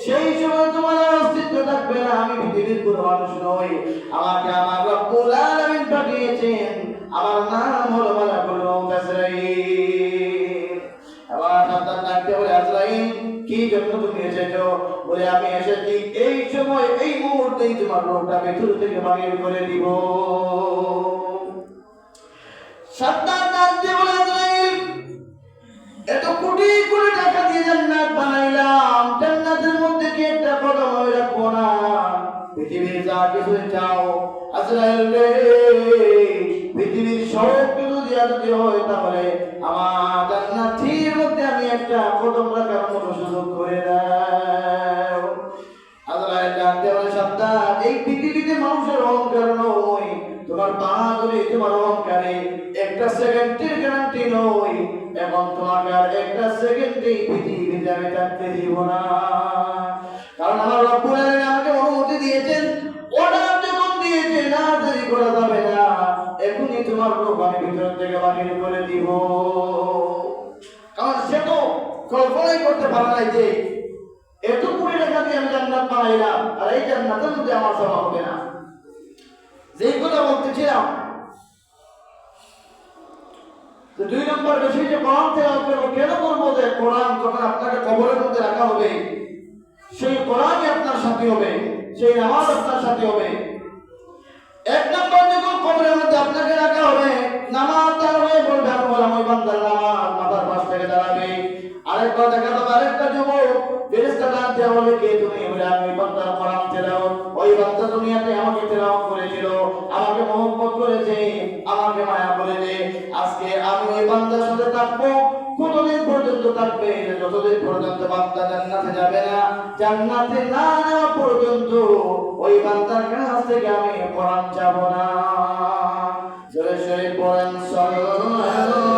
সেই সময় তোমার অস্তিত্ব থাকবে না। আমি পৃথিবীর কোনো মানুষ নই, আমাকে আমার রব্বুল আলামিন পাঠিয়েছেন। আমার নাম হলো মালাকুল মউত আজরাইল। আবার সাদ্দাত ডাকতে বলে, আজরাইল, কি জন্য তুমি এসেছো? বলে, আমি এসেছি এই সময় এই মুহূর্তেই তোমার রূহটা ভেতর থেকে বাহির করে দিব। সাদ্দাত ডাকতে বলে, আজরাইল, এত কোটি কোটি টাকা দিয়ে জান্নাত বানাইলাম, জান্নাতের মধ্যে কি একটা কদম আমি রাখবো না? পৃথিবীর যা কিছু চাও আজরাইল রে, পৃথিবীর সব কিছু দিয়া যদি হয়, তাহলে আমার জান্নাতের মধ্যে আমি একটা কদম রাখার মতো সুযোগ করে দাও। আজরাইল ডাকতে বলে, সাদ্দাত, এই পৃথিবীতে মানুষের অহংকার নয়, তোমার বাহাদুরি, তোমার অহংকারে একটা সেকেন্ডের গ্যারান্টি নয়। এখন তোমাকে আর একটা সেকেন্ডে পৃথিবীতে আমি থাকতে দিব না। কারণ আমার রব্বুল আলামিন আমাকে অনুমতি দিয়েছেন, অর্ডার যখন দিয়েছে, না দেরি করা যাবে না, এখনই তোমার রূহ আমি ভিতর থেকে বাহির করে দিব। কারণ সে তো কল্পনাই করতে পারে নাই যে এত কোটি টাকা দিয়ে আমি জান্নাত বানাইলাম, আর এই জান্নাতের মধ্যে আমার যাওয়া হবে না। যেই কথা বলতেছিলাম, দুই নম্বর বিষয় যে কোরআন তেলাওয়াত করব, কেন করবো? যে কোরআন যখন আপনাকে কবরের মধ্যে রাখা হবে, সেই কোরআনই আপনার সাথী হবে, সেই নামাজ আপনার সাথী হবে। এক নম্বর, যখন কবরের মধ্যে আপনাকে রাখা হবে, নামাজ তার হয়ে বলবে, আমি বললাম ওই বান্দার নামাজ, মাথার পাশ থেকে দাঁড়াবে। আরেকবার দেখা যাবে আরেকটা যুবক ফেরেশতা ডাকতে বলে, কে তুমি? বলে, আমি বান্দার কোরআন তেলাওয়াত, ওই বান্দা দুনিয়াতে আমাকে তেলাওয়াত করেছিল, আমাকে মহব্বত করেছে, আমাকে মায়া করেছে। আজকে আমি ওই বান্দার সাথে থাকবো। কতদিন পর্যন্ত থাকবে? যতদিন পর্যন্ত বান্দা জান্নাতে যাবে না, জান্নাতে না যাওয়া পর্যন্ত ওই বান্দার কাছ থেকে আমি কোরআন যাব না। জোরে জোরে পড়েন, সাল্লাল্লাহু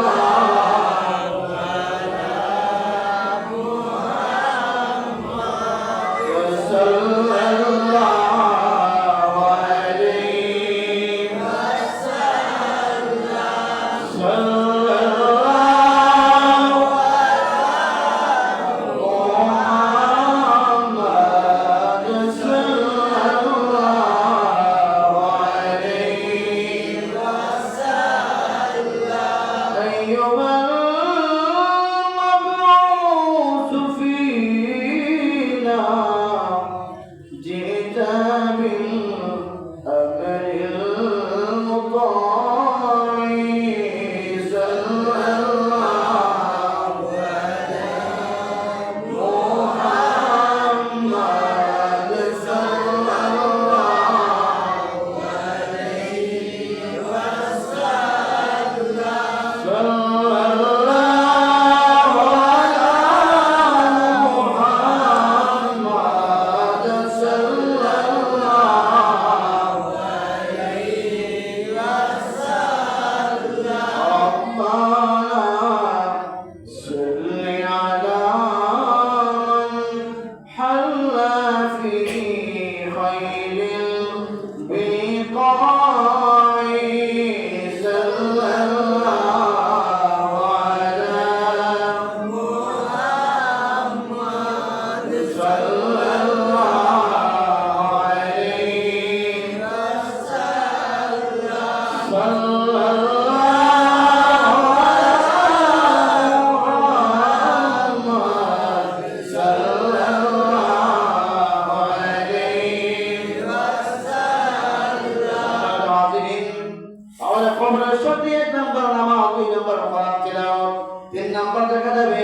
সত্যি 1 নম্বর নামাজ, 2 নম্বর কোরআন তিলাওয়াত, 3 নম্বর দেখা যাবে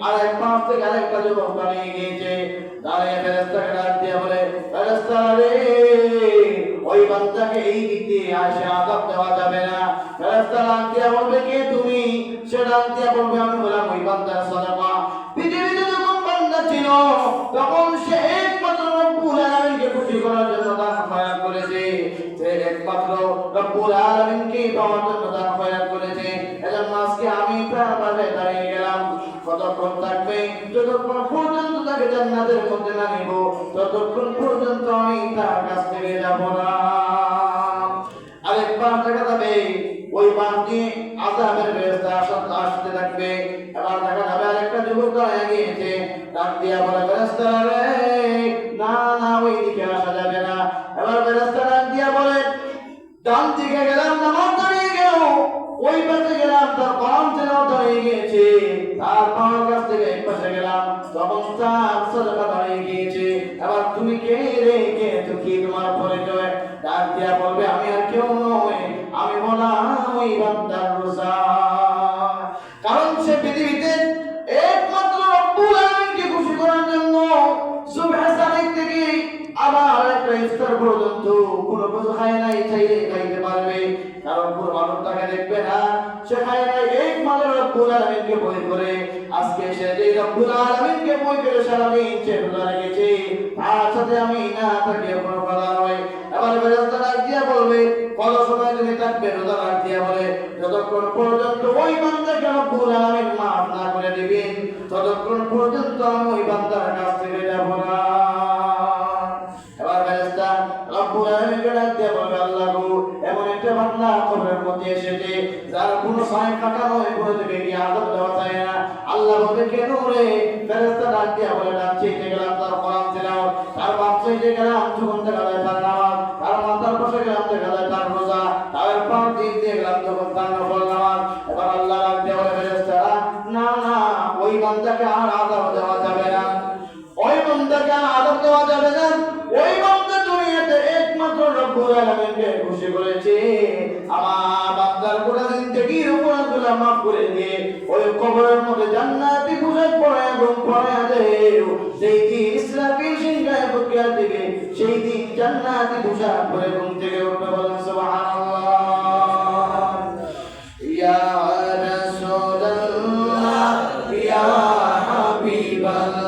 আর এক পাশ থেকে আরেকটা যুবক দাঁড়িয়ে গিয়েছে, দাঁড়িয়ে ফেরেশতাকে ডাক দিয়ে বলে, ফেরেশতা রে, ওই বান্দাকে এই দিক দিয়ে আসে আযাব দেওয়া যাবে না। ফেরেশতা ডাক দিয়ে বলবে, কে তুমি? সে ডাক দিয়ে বলবে, আমি বললাম ওই বান্দার সাদাকা। পৃথিবীতে যখন বান্দা ছিল তখন সে একমাত্র রব্বুল আলামিনকে খুশি করার জন্য দান খয়রাত করেছে, সে একমাত্র রব্বুল আলামিনকে পাওয়ার জন্য দান খয়রাত করেছে। এজন্য আজকে আমি তার পাশে দাঁড়িয়ে গেলাম। কতক্ষণ থাকবে? যতক্ষণ পর্যন্ত তাকে জান্নাতের মধ্যে না নিব, ততক্ষণ পর্যন্ত আমি তার কাছ থেকে যাব না। আরেকবার দেখা যাবে ওই বাঁধটি আযাবের ফেরেশতা আসতে থাকবে। এবার দেখা যাবে আরেকটা যুবক দাঁড়িয়ে গিয়েছে, ডাক দিয়া বলে, ফেরেশতা রে, না না, ওই দিকে আসা যাবে না। এবার ফেরেশতা ডাক দিয়া বলে, ডান দিকে গেলাম, নামাজ দাঁড়িয়ে গেল, ওই পাশে গেলাম, তার কোরআন তেলাওয়াত দাঁড়িয়ে গিয়েছে, তার পাওয়ার কাছ থেকে এক পাশে গেলাম, তখন তার সাদাকা দাঁড়িয়ে গিয়েছে। এবার তুমি কে রে, কে তো কি তোমার পরিচয়? ডাক দিয়া বলবে, আমি আর কেউ নই, আমি বললাম ওই বান্দার রোজা। কারণ সে পৃথিবীতে একমাত্র রব্বুল আলামিনকে খুশি করার জন্য সুবহ সাদিক থেকে আবার একটা ইফতার পর্যন্ত কোনো কিছু খায় নাই, চাইলে খাইতে পারবে। কারণ পুরো মানুষ তাকে দেখবে না, সে খায় নাই একমাত্র রব্বুল আলামিনকে ভয় করে। আজকে সে যে রব্বুল আলামিনকে ভয় করে সারাদিন সে রোজা রেখেছে, তার সাথে আমি না থাকি কোনো কথা নয়। এবার ফেরেশতা ডাক দিয়া বলবে, কত সময় তুমি থাকবে রোজা? ডাক দিয়া বলে, যতক্ষণ পর্যন্ত ওই বান্দাকে রব্বুল আলামিন মাফ না করে দিবেন, ততক্ষণ পর্যন্ত আমি ওই বান্দার কাছ থেকে যাব না। এবার ফেরেশতা রব্বুল আলামিনকে ডাক দিয়া বলবে, আল্লাহ গো, এমন একটা বান্দা কবরের মধ্যে এসেছে যার কোনো সায় কাটানো, কোনো থেকে কি আযাব দেওয়া যায় না। আল্লাহ বলে, কেন রে? ফেরেশতা ডাক দিয়া বলে, ডাক চাইতে গেলাম তার কোরআন তেলাওয়াত, তার বাপ চাইতে গেলাম যখন দেখা যায় তার নামাজ, তার মাথার পাশে গেলাম দেখা যায় তার রোজা, তার পাঁচ দিক দিয়ে গেলাম যখন তার নফল নামাজ। এবার আল্লাহ ডাক দিয়া বলে, ফেরেশতা না না, ওই বান্দাকে আর আযাব দেওয়া যাবে না, ওই বান্দাকে আর আযাব দেওয়া যাবে না। ওই বান্দা দুনিয়াতে একমাত্র রব্বুল আলামিনকে খুশি করেছে, আমার বান্দার পুরো জিন্দেগির উপরগুলো মাফ করে দিয়ে ওই কবরের মধ্যে জান্নাতি পোশাক পরায় এবং পরায় দেয়। সেই দিন ইসরাফিল সিংহায় বকিয়া দিবে, সেই দিন জান্নাতি পোশাক পরে ঘুম থেকে উঠবে। বলেন সুবহানাল্লাহ। ইয়া রাসূলুল্লাহ, ইয়া হাবিবাল্লাহ,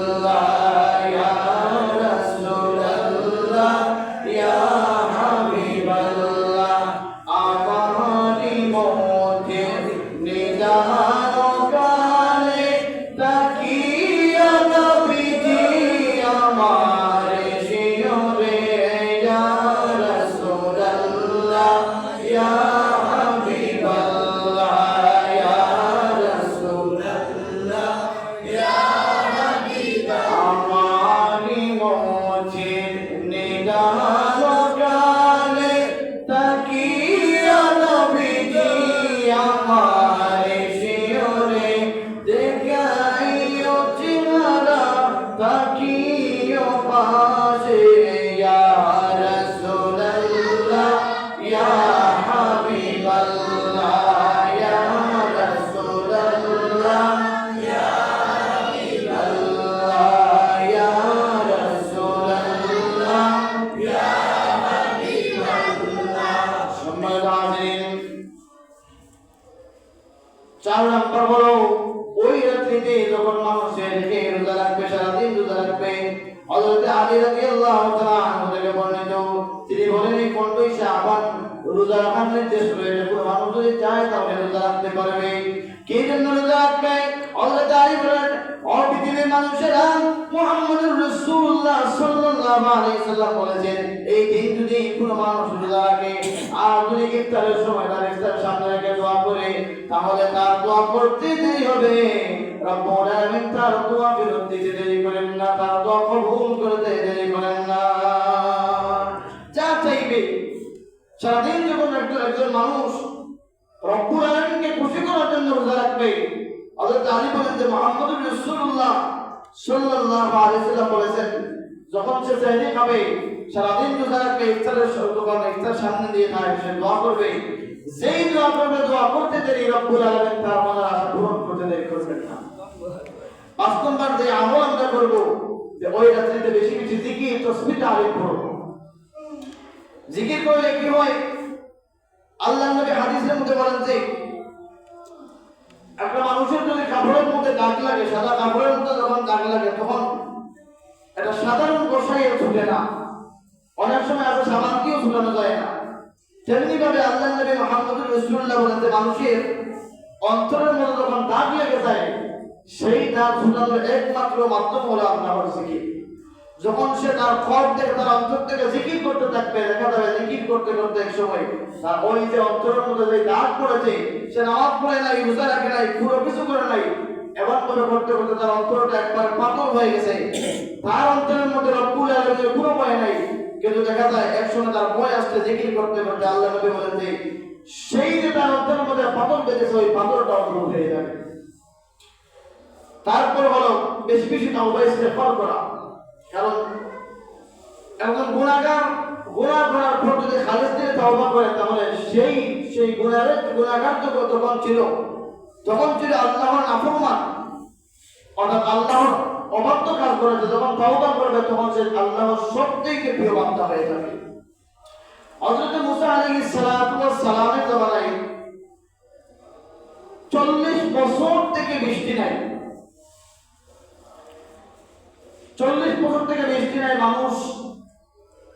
রোজা রাখার নির্দেশ রয়েছে, কোনো মানুষ যদি চায় তাহলে রোজা রাখতে পারবে। কে জন্য রোজা রাখবে? হযরত আলী বলেন, ও পৃথিবীর মানুষেরা, মুহাম্মদুর রাসূলুল্লাহ সাল্লাল্লাহু আলাইহি সাল্লাম বলেছেন, এই দিন যদি কোনো মানুষ রোজা রাখে আর যদি ইফতারের সময় তার ইফতার সামনে রেখে দোয়া করে, তাহলে তার দোয়া করতে দেরি হবে, রব্বুল আলামিন তার দোয়া ফেরত দিতে দেরি করেন না, তার দোয়া কবুল করতে দেরি করেন না। যা চাইবে সারাদিন যখন একজন মানুষ রব্বুল আলামিনকে খুশি করার জন্য রোজা রাখবে, হযরত আলী বলেন যে মুহাম্মদুর রাসূলুল্লাহ সাল্লাল্লাহু আলাইহি সাল্লাম বলেছেন, যখন সে সেহরি খাবে সারাদিন রোজা রাখবে, ইফতারের দোকানে ইফতার সামনে দিয়ে খায়, সে দোয়া করবে, যেই দোয়া করবে, দোয়া করতে দেরি রব্বুল আলামিন তার মনের আশা পূরণ করতে দেরি করবেন না। 5 নম্বর যে আমল আমরা করব, যে ওই রাত্রিতে বেশি বেশি জিকির তাসবিহ তালিম করব। জিকির করলে কি হয়? আল্লাহর নবী হাদিসের মধ্যে বলেন যে একটা মানুষের যদি কাপড়ের মধ্যে দাগ লাগে, সাদা কাপড়ের মধ্যে যখন দাগ লাগে, তখন এটা সাধারণ গোসাইও ছুটে না, অনেক সময় আছে সাবান দিয়েও ছুটানো যায় না। তেমনি ভাবে আল্লাহর নবী মুহাম্মদুর রাসূলুল্লাহ বলেন যে মানুষের অন্তরের মধ্যে যখন দাগ লেগে যায়, সেই দাগ ছুটানোর একমাত্র মাধ্যম হলো আল্লাহর জিকির। যখন সে তার খর থেকে, তার অন্তর থেকে জিকির করতে থাকবে, দেখা যাবে জিকির করতে করতে এক সময় তার ওই যে অন্তরের মধ্যে যে দাগ পড়েছে, সে নামাজ পড়ে নাই, রোজা রাখে নাই, পুরো কিছু করে নাই, এমন করে করতে করতে তার অন্তরটা একবার পাতল হয়ে গেছে। তার অন্তরের মধ্যে রব্বুল আলামিনের কোনো ভয় নাই, কিন্তু দেখা যায় একসময় তার ভয় আসছে জিকির করতে করতে। আল্লাহ নবী বলেন যে সেই যে তার অন্তরের মধ্যে পাতল বেঁধেছে, ওই পাতলটা দূর হয়ে যাবে। তারপর হলো বেশি বেশি তাওবা ইস্তেগফার করা। কারণ একজন গুনাহগার গুনাহ করার পর যদি খালিস দিয়ে তাওবা করে, তাহলে সেই গুনাহগার তখন ছিল আল্লাহর নাফরমান, অর্থাৎ আল্লাহর অবাধ্য কাজ করেছে। যখন তাওবা করবে, তখন সে আল্লাহর সবথেকে প্রিয় বান্দা হয়ে যাবে। হযরত মুসা আলাইহিস সালাতু ওয়াস সালামের জামানায় 40 বছর থেকে বৃষ্টি নাই। 40 বছর থেকে বৃষ্টি নাই, মানুষ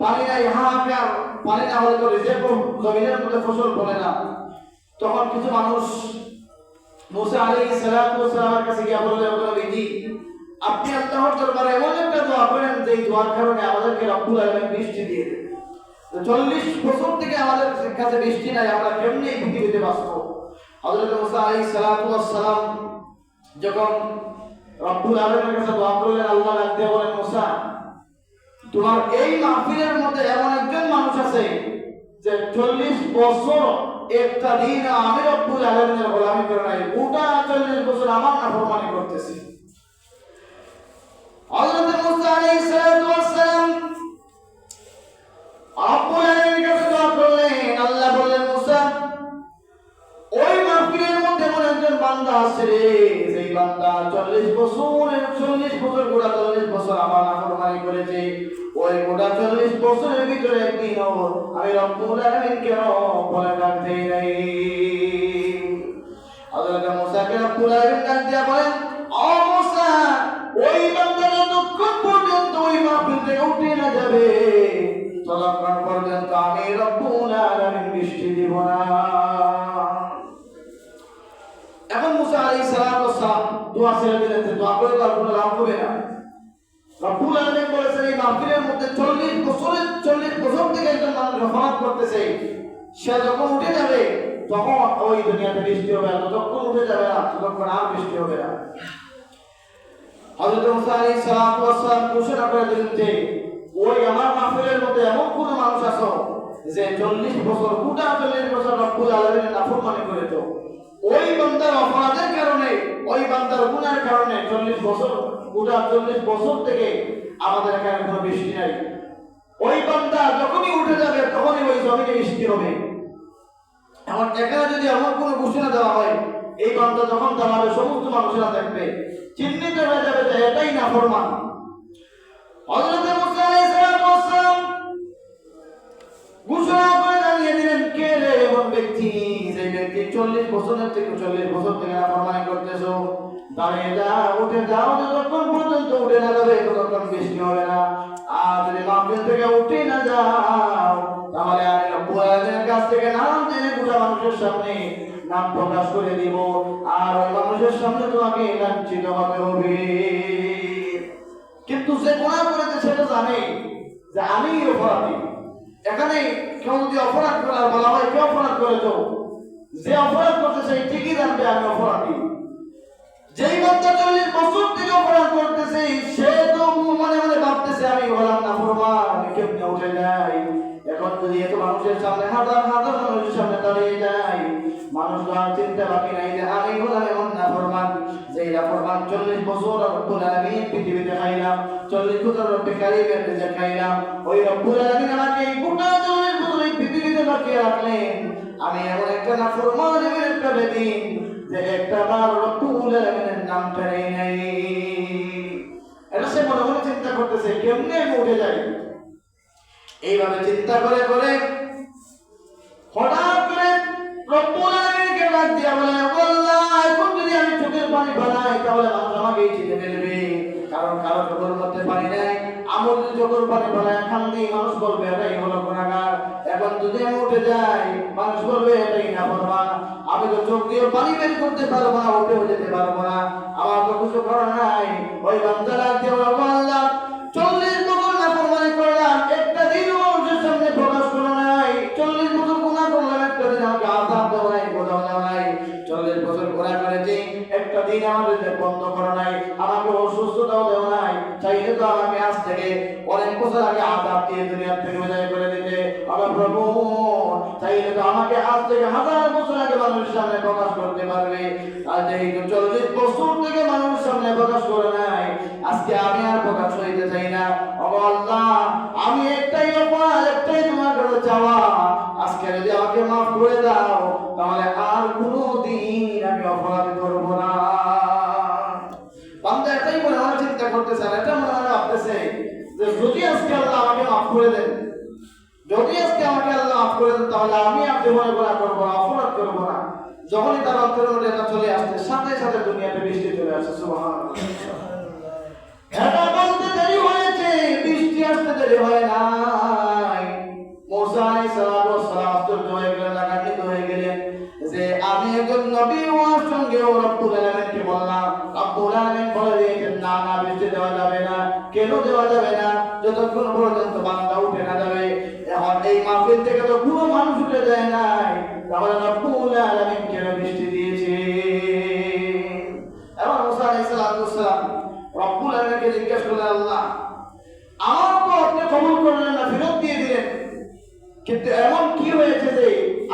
পানি নাই, হাহাকার। পানি না হলে তো রিজেক্ট জমিনের মধ্যে ফসল ফলে না। তখন কিছু মানুষ মুসা আলাইহিস সালাতু ওয়াস সালামের কাছে গিয়ে বললেন, নবীজি, আপনি আল্লাহর দরবারে এমন একটা দোয়া করেন যে দোয়ার কারণে আমাদেরকে রব্বুল আলামিন বৃষ্টি দিয়ে দেন। 40 বছর থেকে আমাদের কাছে বৃষ্টি নাই, আমরা কেমনে এই পৃথিবীতে বাঁচবো? হযরত মুসা আলাইহিস সালাতু ওয়াস সালাম যখন রব্বুল আলামিনের কাছে দোয়া করলেন, আল্লাহ ডাক দিয়ে বলেন, মুসা, তোমার এই মাহফিলের মধ্যে এমন একজন মানুষ আছে যে 40 বছর একটা দিন আমি রব্বুল আলামিনের গোলামি করে নাই, গোটা 40 বছর আমার নাফরমানি করতেছি। হযরত মুসা আলাইহিস সালাতু ওয়াস সালাম রব্বুল আলামিনের কাছে দোয়া করলেন। আল্লাহ বললেন, মুসা, ওই মাহফিলের মধ্যে এমন একজন বান্দা আছে রে, যেই বান্দা 40 গোটা 40 বছর আমার নাফরমানি করেছে। ওই গোটা 40 বছরের ভিতরে একদিনও আমি রব্বুল আলামিনকে বলে ডাক দেই নাই। হযরত মুসাকে রব্বুল আলামিন ডাক দিয়া বলেন, ও মুসা, ওই বান্দা যতক্ষণ পর্যন্ত ওই মাহফিল থেকে উঠে না যাবে, ততক্ষণ পর্যন্ত আমি রব্বুল আলামিন বৃষ্টি দিব না। এখন মুসা আলাইহিস সালাতু ওয়াস সালাম দোয়া ছেড়ে দিলেন, যে দোয়া করে তার কোনো লাভ হবে না। রব্বুল আলামিন বলেছেন, এই মাহফিলের মধ্যে 40 বছর থেকে একজন মানুষ রফাত করতেছে, সে যখন উঠে যাবে তখন ওই দুনিয়াতে বৃষ্টি হবে না, যতক্ষণ উঠে যাবে না ততক্ষণ আর বৃষ্টি হবে না। হযরত মুসা আলাইহিস সালাতু ওয়াস সালাম ঘোষণা করে দিলেন যে ওই আমার মাহফিলের মধ্যে এমন কোন মানুষ আছে যে 40 বছর রব্বুল আলামিনের নাফরমানি করেছে, ওই বান্দার অপরাধের কারণে, ওই বান্দার গুনাহের কারণে 40 বছর থেকে আমাদের এখানে কোনো বৃষ্টি নাই। ওই বান্দা যখনই উঠে যাবে তখনই ওই জমিনে বৃষ্টি হবে। এখন এখানে যদি এমন কোনো ঘোষণা দেওয়া হয়, এই বান্দা যখন দাঁড়াবে সমস্ত মানুষেরা দেখবে, চিহ্নিত হয়ে যাবে যে এটাই নাফরমান। হযরত মুসা আলাইহিস সালাম ঘোষণা করে জানিয়ে দিলেন, কে রে এমন ব্যক্তি, যে ব্যক্তি 40 বছর থেকে নাফরমানি করতেছো, দাঁড়িয়ে যাও, উঠে যাও, যতক্ষণ পর্যন্ত উঠে না যাবে ততক্ষণ বৃষ্টি হবে না। আর যদি মাহফিল থেকে উঠে না যাও, তাহলে আমি রব্বুল আলামিনের কাছ থেকে নাম জেনে গোটা মানুষের সামনে নাম প্রকাশ করে দিব, আর ওই মানুষের সামনে তোমাকে লাঞ্ছিত হতে হবে। কিন্তু সে গুনাহ করেছে, সেটা জানে যে আমি অপরাধী। এখানে কেউ যদি অপরাধ করে বলা হয় কে অপরাধ করেছো, যে অপরাধ করছে সেই ঠিকই জানবে আমি অপরাধী। যেই বাচ্চা 40 বছর থেকে অপরাধ করতেছে, সে তো মনে মনে ভাবতেছে আমি হলাম নাফরমান, আমি কেমনে উঠে যাই। এখন যদি এত মানুষের সামনে, হাজার মানুষের সামনে দাঁড়িয়ে যাই, মানুষ তো আর চিন্তা বাকি নাই যে আমি হলাম এমন নাফরমান, যেই নাফরমান 40 বছর রব্বুল আলামিন পৃথিবীতে খাইলাম, 40 বছর রব্বে কারীমের রিজিক খাইলাম। ওই রব্বুল আলামিন আমাকে এই গোটা 40 বছর এই পৃথিবীতে বাঁচিয়ে রাখলেন, আমি এমন একটা নাফরমান এমন একটা বেদিন যে একটা বার রব্বুল আলামিনের নামটা নেই নাই। এটা সে মনে মনে চিন্তা করতেছে কেমনে আমি উঠে যাই। এইভাবে চিন্তা করে করে হঠাৎ করে রব্বুল আলামিনকে ডাক দিয়া বলে, আল্লাহ এখন যদি আমি চোখের পানি ফেলাই তাহলে মানুষ আমাকেই চিনে ফেলবে, কারণ কারো চোখের মধ্যে পানি নাই। আমার যদি চোখের পানি ফেলাই খান্দি মানুষ বলবে এটাই হলো গুনাহগার। এখন যদি আমি উঠে যাই মানুষ বলবে এটাই নাফরমান। আমি তো চোখ দিয়ে পানি বের করতে পারবো না, উঠেও যেতে পারবো না, আমার তো কিছু করার নাই। ওই বান্দারা দিয়ে আল্লাহ 40 বছর নাফরমানি করলাম, একটা দিন মানুষের সামনে প্রকাশ করো নাই। 40 বছর গুনাহ করলাম, একটা দিন আমাকে আযাব দাও নাই, বোঝাও দাও নাই। 40 বছর গুনাহ করেছি, একটা দিন আমাদের বন্ধ করো নাই, আমাকে অসুস্থতাও দেও নাই। চাইলে তো আমাকে আজ থেকে অনেক বছর আগে আযাব দিয়ে দুনিয়া থেকে বিদায় করে দিতে। আমার প্রভু চাইলে তো আমাকে আজ থেকে 1000 বছর আগে মানুষের সামনে প্রকাশ করতে পারবে। আর যেহেতু 40 বছর থেকে মানুষের সামনে প্রকাশ করে নাই, আজকে আমি আর প্রকাশ হইতে চাই না। আল্লাহ আমি একটাই অপরাধ, একটাই তোমার কাছে চাওয়া, আজকে যদি আমাকে মাফ করে দাও তাহলে আর কোনোদিন আমি অপরাধ করব না। বান্দা এটাই মনে মনে চিন্তা করতেছে, এটা মনে মনে ভাবতেছে যে যদি আজকে আল্লাহ আমাকে মাফ করে দেন, যদি আজকে আমাকে আল্লাহ মাফ করে দেন তাহলে আমি আর জীবনে গুনাহ করব না, অপরাধ করব না। যখনই তার অন্তরের মধ্যে এটা চলে আসছে, সাথে সাথে দুনিয়াতে বৃষ্টি চলে আসে। সুবহানাল্লাহ। এটা বলতে দেরি হয়েছে, বৃষ্টি আসতে দেরি হয় নাই। মুসা আলাইহিস সালাম আশ্চর্য হয়ে গেলেন, রাগান্বিত হয়ে গেলেন যে আমি একজন নবী, ওর সঙ্গে রব্বুল আলামিনকে বললাম, রব্বুল আলামিন বলে দিয়েছেন না না বৃষ্টি দেওয়া যাবে না। কেন দেওয়া যাবে না? যতক্ষণ পর্যন্ত বান্দা উঠে না যাবে। এখন এই মাহফিল থেকে তো পুরো মানুষ উঠে যায় নাই, তাহলে রব্বুল আলামিন কেন বৃষ্টি দিয়েছে? এবার মুসা আলাইহিস সালাম রব্বুল আলামিনকে জিজ্ঞেস করলেন, আল্লাহ আমার তো আপনি কবুল করলেন না, ফেরত দিয়ে দিলেন, কিন্তু এমন কি হয়েছে যে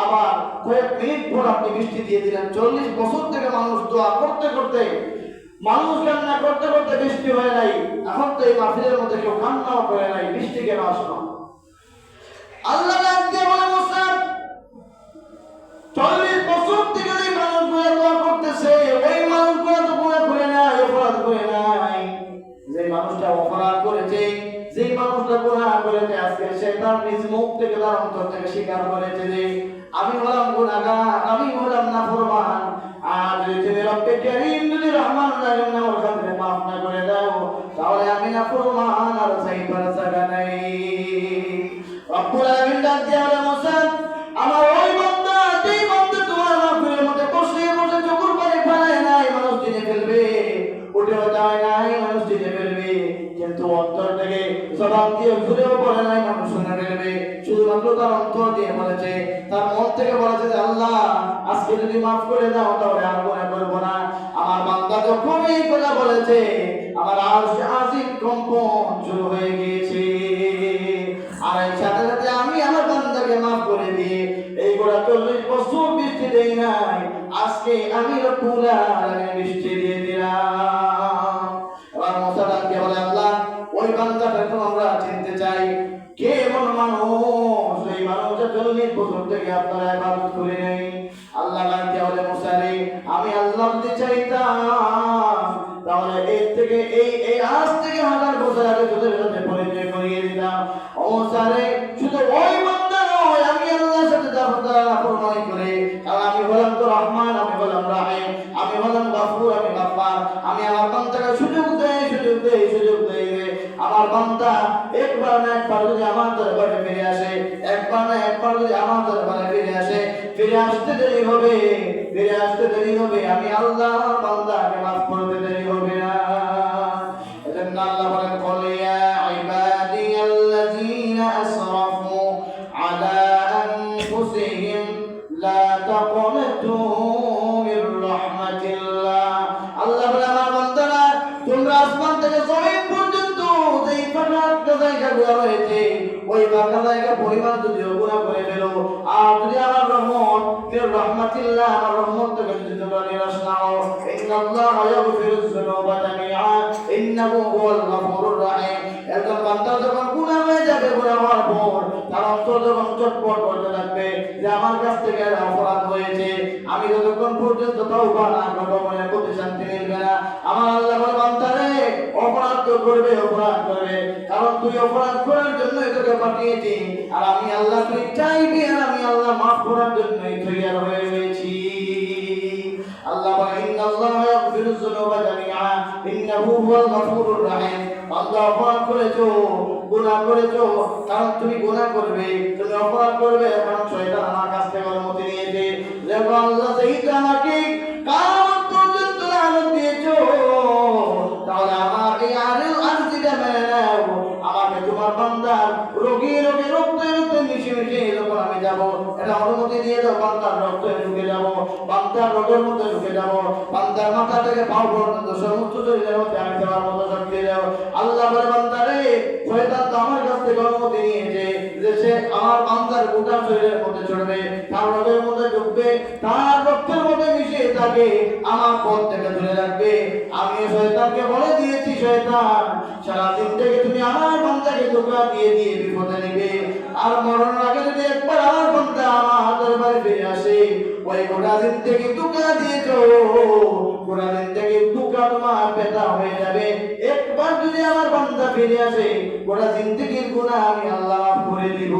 আবার কয়েক মিনিট পর আপনি বৃষ্টি দিয়ে দিলেন? 40 বছর থেকে মানুষ দোয়া করতে করতে, মানুষ কান্না করতে করতে বৃষ্টি হয় নাই, এখন তো এই মাহফিলের মধ্যে কেউ কান্নাও করে নাই, বৃষ্টি কেন আসলো? আল্লাহ ডাক দিয়ে বলে, মুসা 40 বছর থেকে যে মানুষগুলো দোয়া করতেছে ওই মানুষগুলো তো গুনাহ করে নাই, অপরাধ করে নাই। যে মানুষটা অপরাধ করেছে, যে মানুষটা গুনাহ করেছে, আজকে সে তার নিজ মুখ থেকে তার অন্তর থেকে স্বীকার করেছে যে আমি হলাম গুনাহগার, আমি হলাম নাফরমান। আর যদি তুমি রব্বে কারীম যদি রহমান রহিম নামের খাতিরে মাফ না করে দাও তাহলে আমি নাফরমান আর চাইবার জায়গা নাই। রব্বুল আলামিন ডাক দিয়ে বলে, মুসা আমার ওই বান্দা, যেই বান্দা তোমার মাহফিলের মধ্যে বসে বসে চোখের পানি ফেলায় নাই, মানুষ চিনে ফেলবে, উঠেও যায় নাই, মানুষ চিনে ফেলবে, কিন্তু অন্তর থেকে জবান দিয়ে ঘুরেও বলে নাই, মানুষ শুনে ফেলবে। শুধুমাত্র তার অন্তর দিয়ে বলেছে, তার মন থেকে বলেছে যে আল্লাহ আজকে যদি মাফ করে দাও তাহলে আর গুনাহ করব না। আমার বান্দা যখন এই কথা বলেছে, আমার আরশ আজিম কম্পন শুরু হয়ে গিয়েছে। আর এই সাথে সাথে আমি আমার বান্দাকে মাফ করে দিয়ে এই গোটা 40 বছর বৃষ্টি দেই নাই, আজকে আমি রব্বুল আলামিন বৃষ্টি দিয়ে দিলাম। এবার মুসা ডাকতে বলে, আল্লাহ ওই বান্দাটাকে আমরা চিনতে চাই, কে এমন মানুষ এই মানুষটা 40 বছর থেকে আপনারা ইবাদত করে নেই। আল্লাহ ডাকতে বলে, মুসা রে আমি আল্লাহ যদি চাইতাম তাহলে এর থেকে এই আজ থেকে 1000 বছর আগে তোদের সাথে পরিচয় করিয়ে দিতাম। ও মুসা রে শুধু ওই বান্দা নয়, আমি আল্লাহর সাথে নাফরমানি করে, কারণ আমি হলাম তো রহমান, আমি হলাম রাহিম, আমি হলাম গফুর, আমি গফফার। আমি আমার বান্দাকে সুযোগ দেই আমার বান্দা একবার না একবার যদি আমার দরবারে ফিরে আসে, একবার না একবার যদি আমার দরবারে ফিরে আসে, ফিরে আসতে দেরি হবে, আমি আল্লাহ বান্দাকে মাফ করতে দেরি হবে না। এজন্য আল্লাহ বলেন, কুল ইয়া ইবাদিয়াল্লাযীনা আসরাফু আলা আনফুসিহিম লা তাকনাতু মির রাহমাতিল্লাহ। আল্লাহ বলে, আমার বান্দারা তোমরা আসমান থেকে জমিন পর্যন্ত যেই ফাঁকা জায়গাগুলো রয়েছে ওই ফাঁকা জায়গা পরিমাণ যদি গুনাহ করে ফেলো, আর যদি আমার রহমত মির রাহমাতিল্লাহ, আমার রহমত থেকে যদি তোমরা নিরাশ না হও, ইন্নাল্লাহা ইয়াগফিরুয যুনুবা জামিআ ইন্নাহু হুয়াল গফুরুর রাহিম। একজন বান্দা যখন গুনাহ হয়ে যাবে, গুনাহ হওয়ার পর তার অন্তর যখন চটপট করতে লাগবে যে আমার কাছ থেকে অপরাধ হয়েছে, আমি যতক্ষণ পর্যন্ত তওবা না করব মনে করতে শান্তি মিলবে না। আমার আল্লাহ বলে বান্দারে অপরাধ তো করবে, অপরাধ করবে, কারণ তুই অপরাধ করার জন্য তোকে পাঠিয়েছি। আর আমি আল্লাহ তুই চাইবি, আর আমি আল্লাহ মাফ করার জন্যই তৈরি হয়ে রয়েছি। আল্লাহ বলে ইন্নাল্লাহা ইয়াগফিরুয যুনুবা জামিআ ইন্নাহু হুয়াল গফুরুর রহিম। বান্দা অপরাধ করেছো, গুনাহ করেছো, কারণ তুমি গুনাহ করবে, তুমি অপরাধ করবে, কারণ শয়তান আমার কাছ থেকে অনুমতি নিয়েছে। যখন আল্লাহ যেহেতু আমাকে কিয়ামত পর্যন্ত লানত দিয়েছো, তাহলে আমার এই আরজিটা মেনে নাও। আমাকে তোমার বান্দার রোগী রোগে রক্তে রক্তে মিশে মিশে যখন আমি যাব, এটা অনুমতি দিয়ে দাও, বান্দার রক্তে ঢুকে যাব, বান্দার রোগের মধ্যে ঢুকে যাব, বান্দার মাথা থেকে পাও পর্যন্ত সমস্ত শরীরের মধ্যে আমি দেওয়ার মতো শক্তি দাও। আল্লাহ বলে বান্দারে শয়তান তো আমার কাছ থেকে অনুমতি নিয়েছে যে সে আমার বান্দার গোটা শরীরের মধ্যে চড়বে, তার রোগের মধ্যে ঢুকবে, তার রক্তের মধ্যে মিশে তাকে আমার পথ থেকে দূরে রাখবে। আমি শয়তানকে বলে দিয়েছি, শয়তান সারা দিন থেকে তুমি আমার বান্দাকে ধোঁকা দিয়ে দিয়ে বিপদে নেবে, আর মরণের আগে যদি একবার আমার বান্দা আমার দরবারে ফিরে আসে, ওই গোটা দিন থেকে ধোঁকা দিয়েছো, গোটা দিন থেকে ধোঁকা তোমার পেটা হয়ে যাবে। একবার যদি আমার বান্দা ফিরে আসে, গোটা জিন্দেগীর গুনাহ আমি আল্লাহ মাফ করে দিব।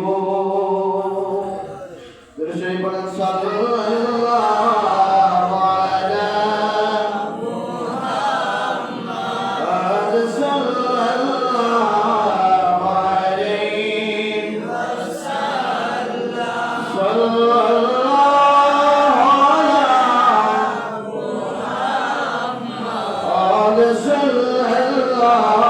দরুদ পড়েন সাল্লাল্লাহু আলা মুহাম্মাদ সাল্লাল্লাহু আলাইহি ওয়াসাল্লাম। সাল্লাল্লাহু আলা মুহাম্মাদ সাল্লাল্লাহু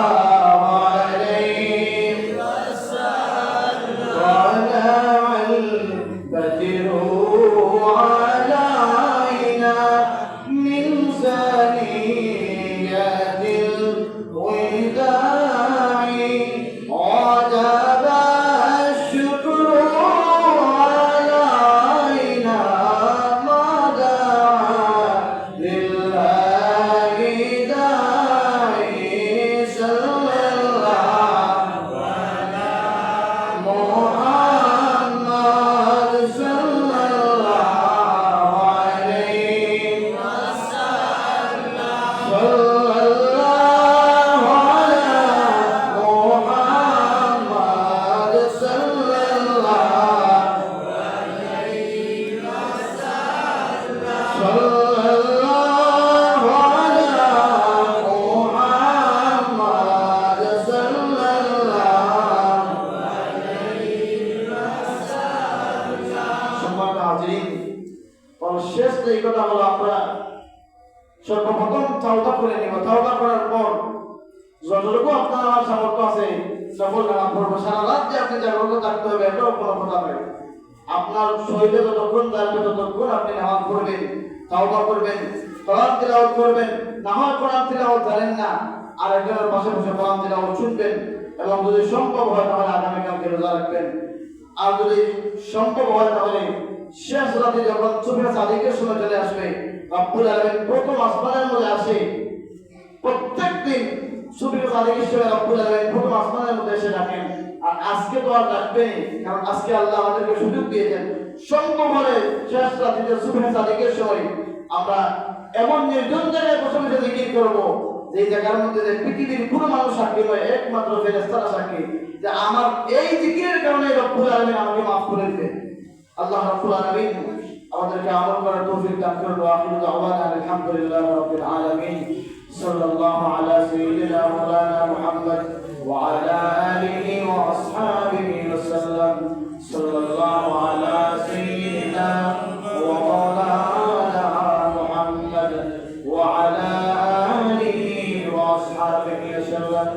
শেষ এই কথা হলো আমরা সর্বপ্রথম তাওবা করে নিব। তাওবা করার পর যতটুকু আপনার আমার সামর্থ্য আছে সকল নামাজ পড়বো। সারা রাত যে আপনি জাগ্রত থাকতে হবে এটাও কোনো কথা নয়। আপনার শরীরে যতক্ষণ থাকবে ততক্ষণ আপনি নামাজ পড়বেন, তাওবা করবেন, কোরআন তিলাওয়াত করবেন। না হয় কোরআন তিলাওয়াত জানেন না, আর একজনের পাশে বসে কোরআন তিলাওয়াত শুনবেন, এবং যদি সম্ভব হয় তাহলে আগামীকালকে রোজা রাখবেন। আর যদি সম্ভব হয় তাহলে শেষ রাতে যখন সুবহে সাদিকের সময় চলে আসবে, রব্বুল আলামিন প্রথম আসমানের মধ্যে আসে, প্রত্যেকদিন সুবহে সাদিকের সময় রব্বুল আলামিন প্রথম আসমানের মধ্যে এসে ডাকেন। আর আজকে তো আর ডাকবেন, কারণ আজকে আল্লাহ আমাদেরকে সুযোগ দিয়েছেন। সম্ভব হলে শেষ রাতে সুবহে সাদিকের সময় আমরা এমন নির্জন জায়গায় বসে বসে জিকির করবো, যে জায়গার মধ্যে যে পৃথিবীর কোনো মানুষ সাক্ষী নয়, একমাত্র ফেরেশতারা সাক্ষী যে আমার এই জিকিরের কারণে রব্বুল আলামিন আমাকে মাফ করে দিবেন। আল্লাহ রাব্বুল আলামিন আমাদেরকে আমল করার তৌফিক দান করুন। আখিরু দাওয়ানা আলহামদুলিল্লাহি রাব্বিল আলামিন। সাল্লাল্লাহু আলা সাইয়্যিদিনা মাওলানা মুহাম্মদ ওয়া আলা আলিহি ওয়া আসহাবিহি ওয়া সাল্লাম। সাল্লাল্লাহু আলা সাইয়্যিদিনা ওয়া মাওলানা মুহাম্মদ ওয়া আলা আলিহি ওয়া আসহাবিহি ওয়া সাল্লাম।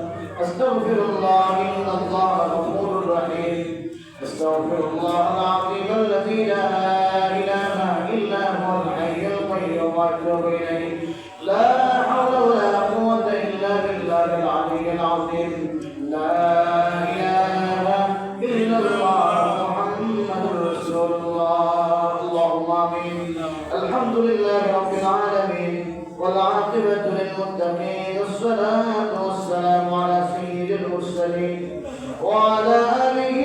আস্তাগফিরুল্লাহ ইন্নাল্লাহা গফুরুর রহিম। أستغفر الله العظيم الذي لا إله إلا هو الحي القيوم وأتوب إليه. لا حول ولا قوة إلا بالله العلي العظيم. لا إله إلا الله محمد رسول الله. اللهم آمين. الحمد لله رب العالمين والعاقبة للمتقين. الصلاة والسلام على سيد المرسلين وعلى آله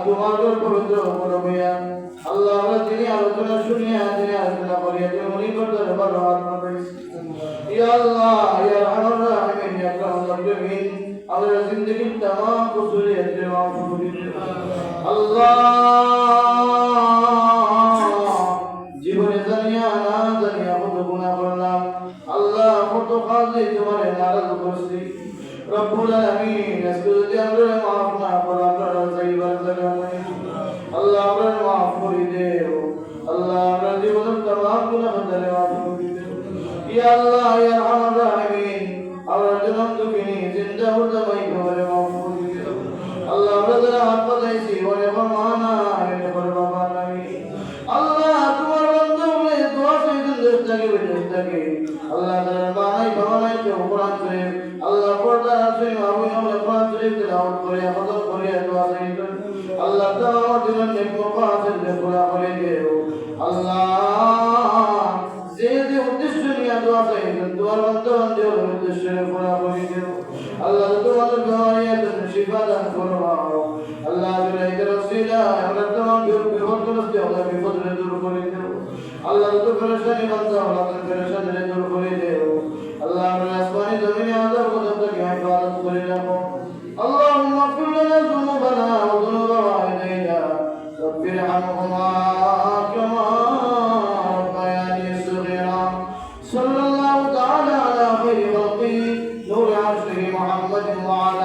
তোমার পবিত্র করবিয়া আল্লাহ আমরা যিনি আলোচনা শুনিয়া যিনি আলোচনা করিয়া তুমি উনি করতে বরবাদ করবেন ইয়া আল্লাহ ইয়া আরহামার রাহিমিন ইয়া আকরামুল রাহিমিন আমাদের জিন্দেগির तमाम কুসুরিয়াতকে মাফ করে দিও আল্লাহ জীবনে জানিয়া না জানিয়া কত গুনাহ করলাম আল্লাহ কত কাজে তোমারে নারাজ করছি রব্বুল আলামিন আজকে যদি আমরা মাফ না করো আমরা যাইবার জায়গা নাই আল্লাহ আমরা মাফ করে দেও আল্লাহ আমরা জীবনের तमाम গুনাহ ধরে মাফ করে দেও ইয়া আল্লাহ ইয়া আরহামার রাহিমিন আমরা জনম দুঃখিনী জিন্দা মুর্দামাই করে মাফ করে দেও আল্লাহ আমরা যারা হাত পাতাইছি ওরে ফরমানা এনে ফরমানা নাই আল্লাহ তোমার বন্ধু বলে দোয়া চাইতেন দেশটাকে বিদেশটাকে আল্লাহ তাআলা বানাই বানাই তো কোরআন শরীফ আল্লাহ পর্দা আছে মাহবুব আমরা কোরআন শরীফ তেলাওয়াত করে খতম করে দোয়া চাইতেন আল্লাহ তাআলা আমার জীবন নেক মৌকা আছে পুরা করে দিও আল্লাহ যে যে উদ্দেশ্য নিয়ে দোয়া চাইতেন তোমার বন্ধু বান্ধব উদ্দেশ্য পুরা করে দিও আল্লাহ তোমাদের দোয়াইয়াত শিফা দান ফরমাও আল্লাহ বিরাইতে রসিলা আমরা তোমার বিপদগ্রস্ত আমরা বিপদ দূর করে দিও আল্লাহ তো পেরেশানি বান্দা আল্লাহ পেরেশানি দূর করে দিও আল্লাহ আমরা আসমানি জমিনে আযাব থেকে হিফাজত করে রাখো اللهم اغفر لنا ذنوبنا وذنوب والدينا واغفر عنهما كما ربياني صغيرا صلى الله تعالى على خير خلقه نور عرشه محمد وعلى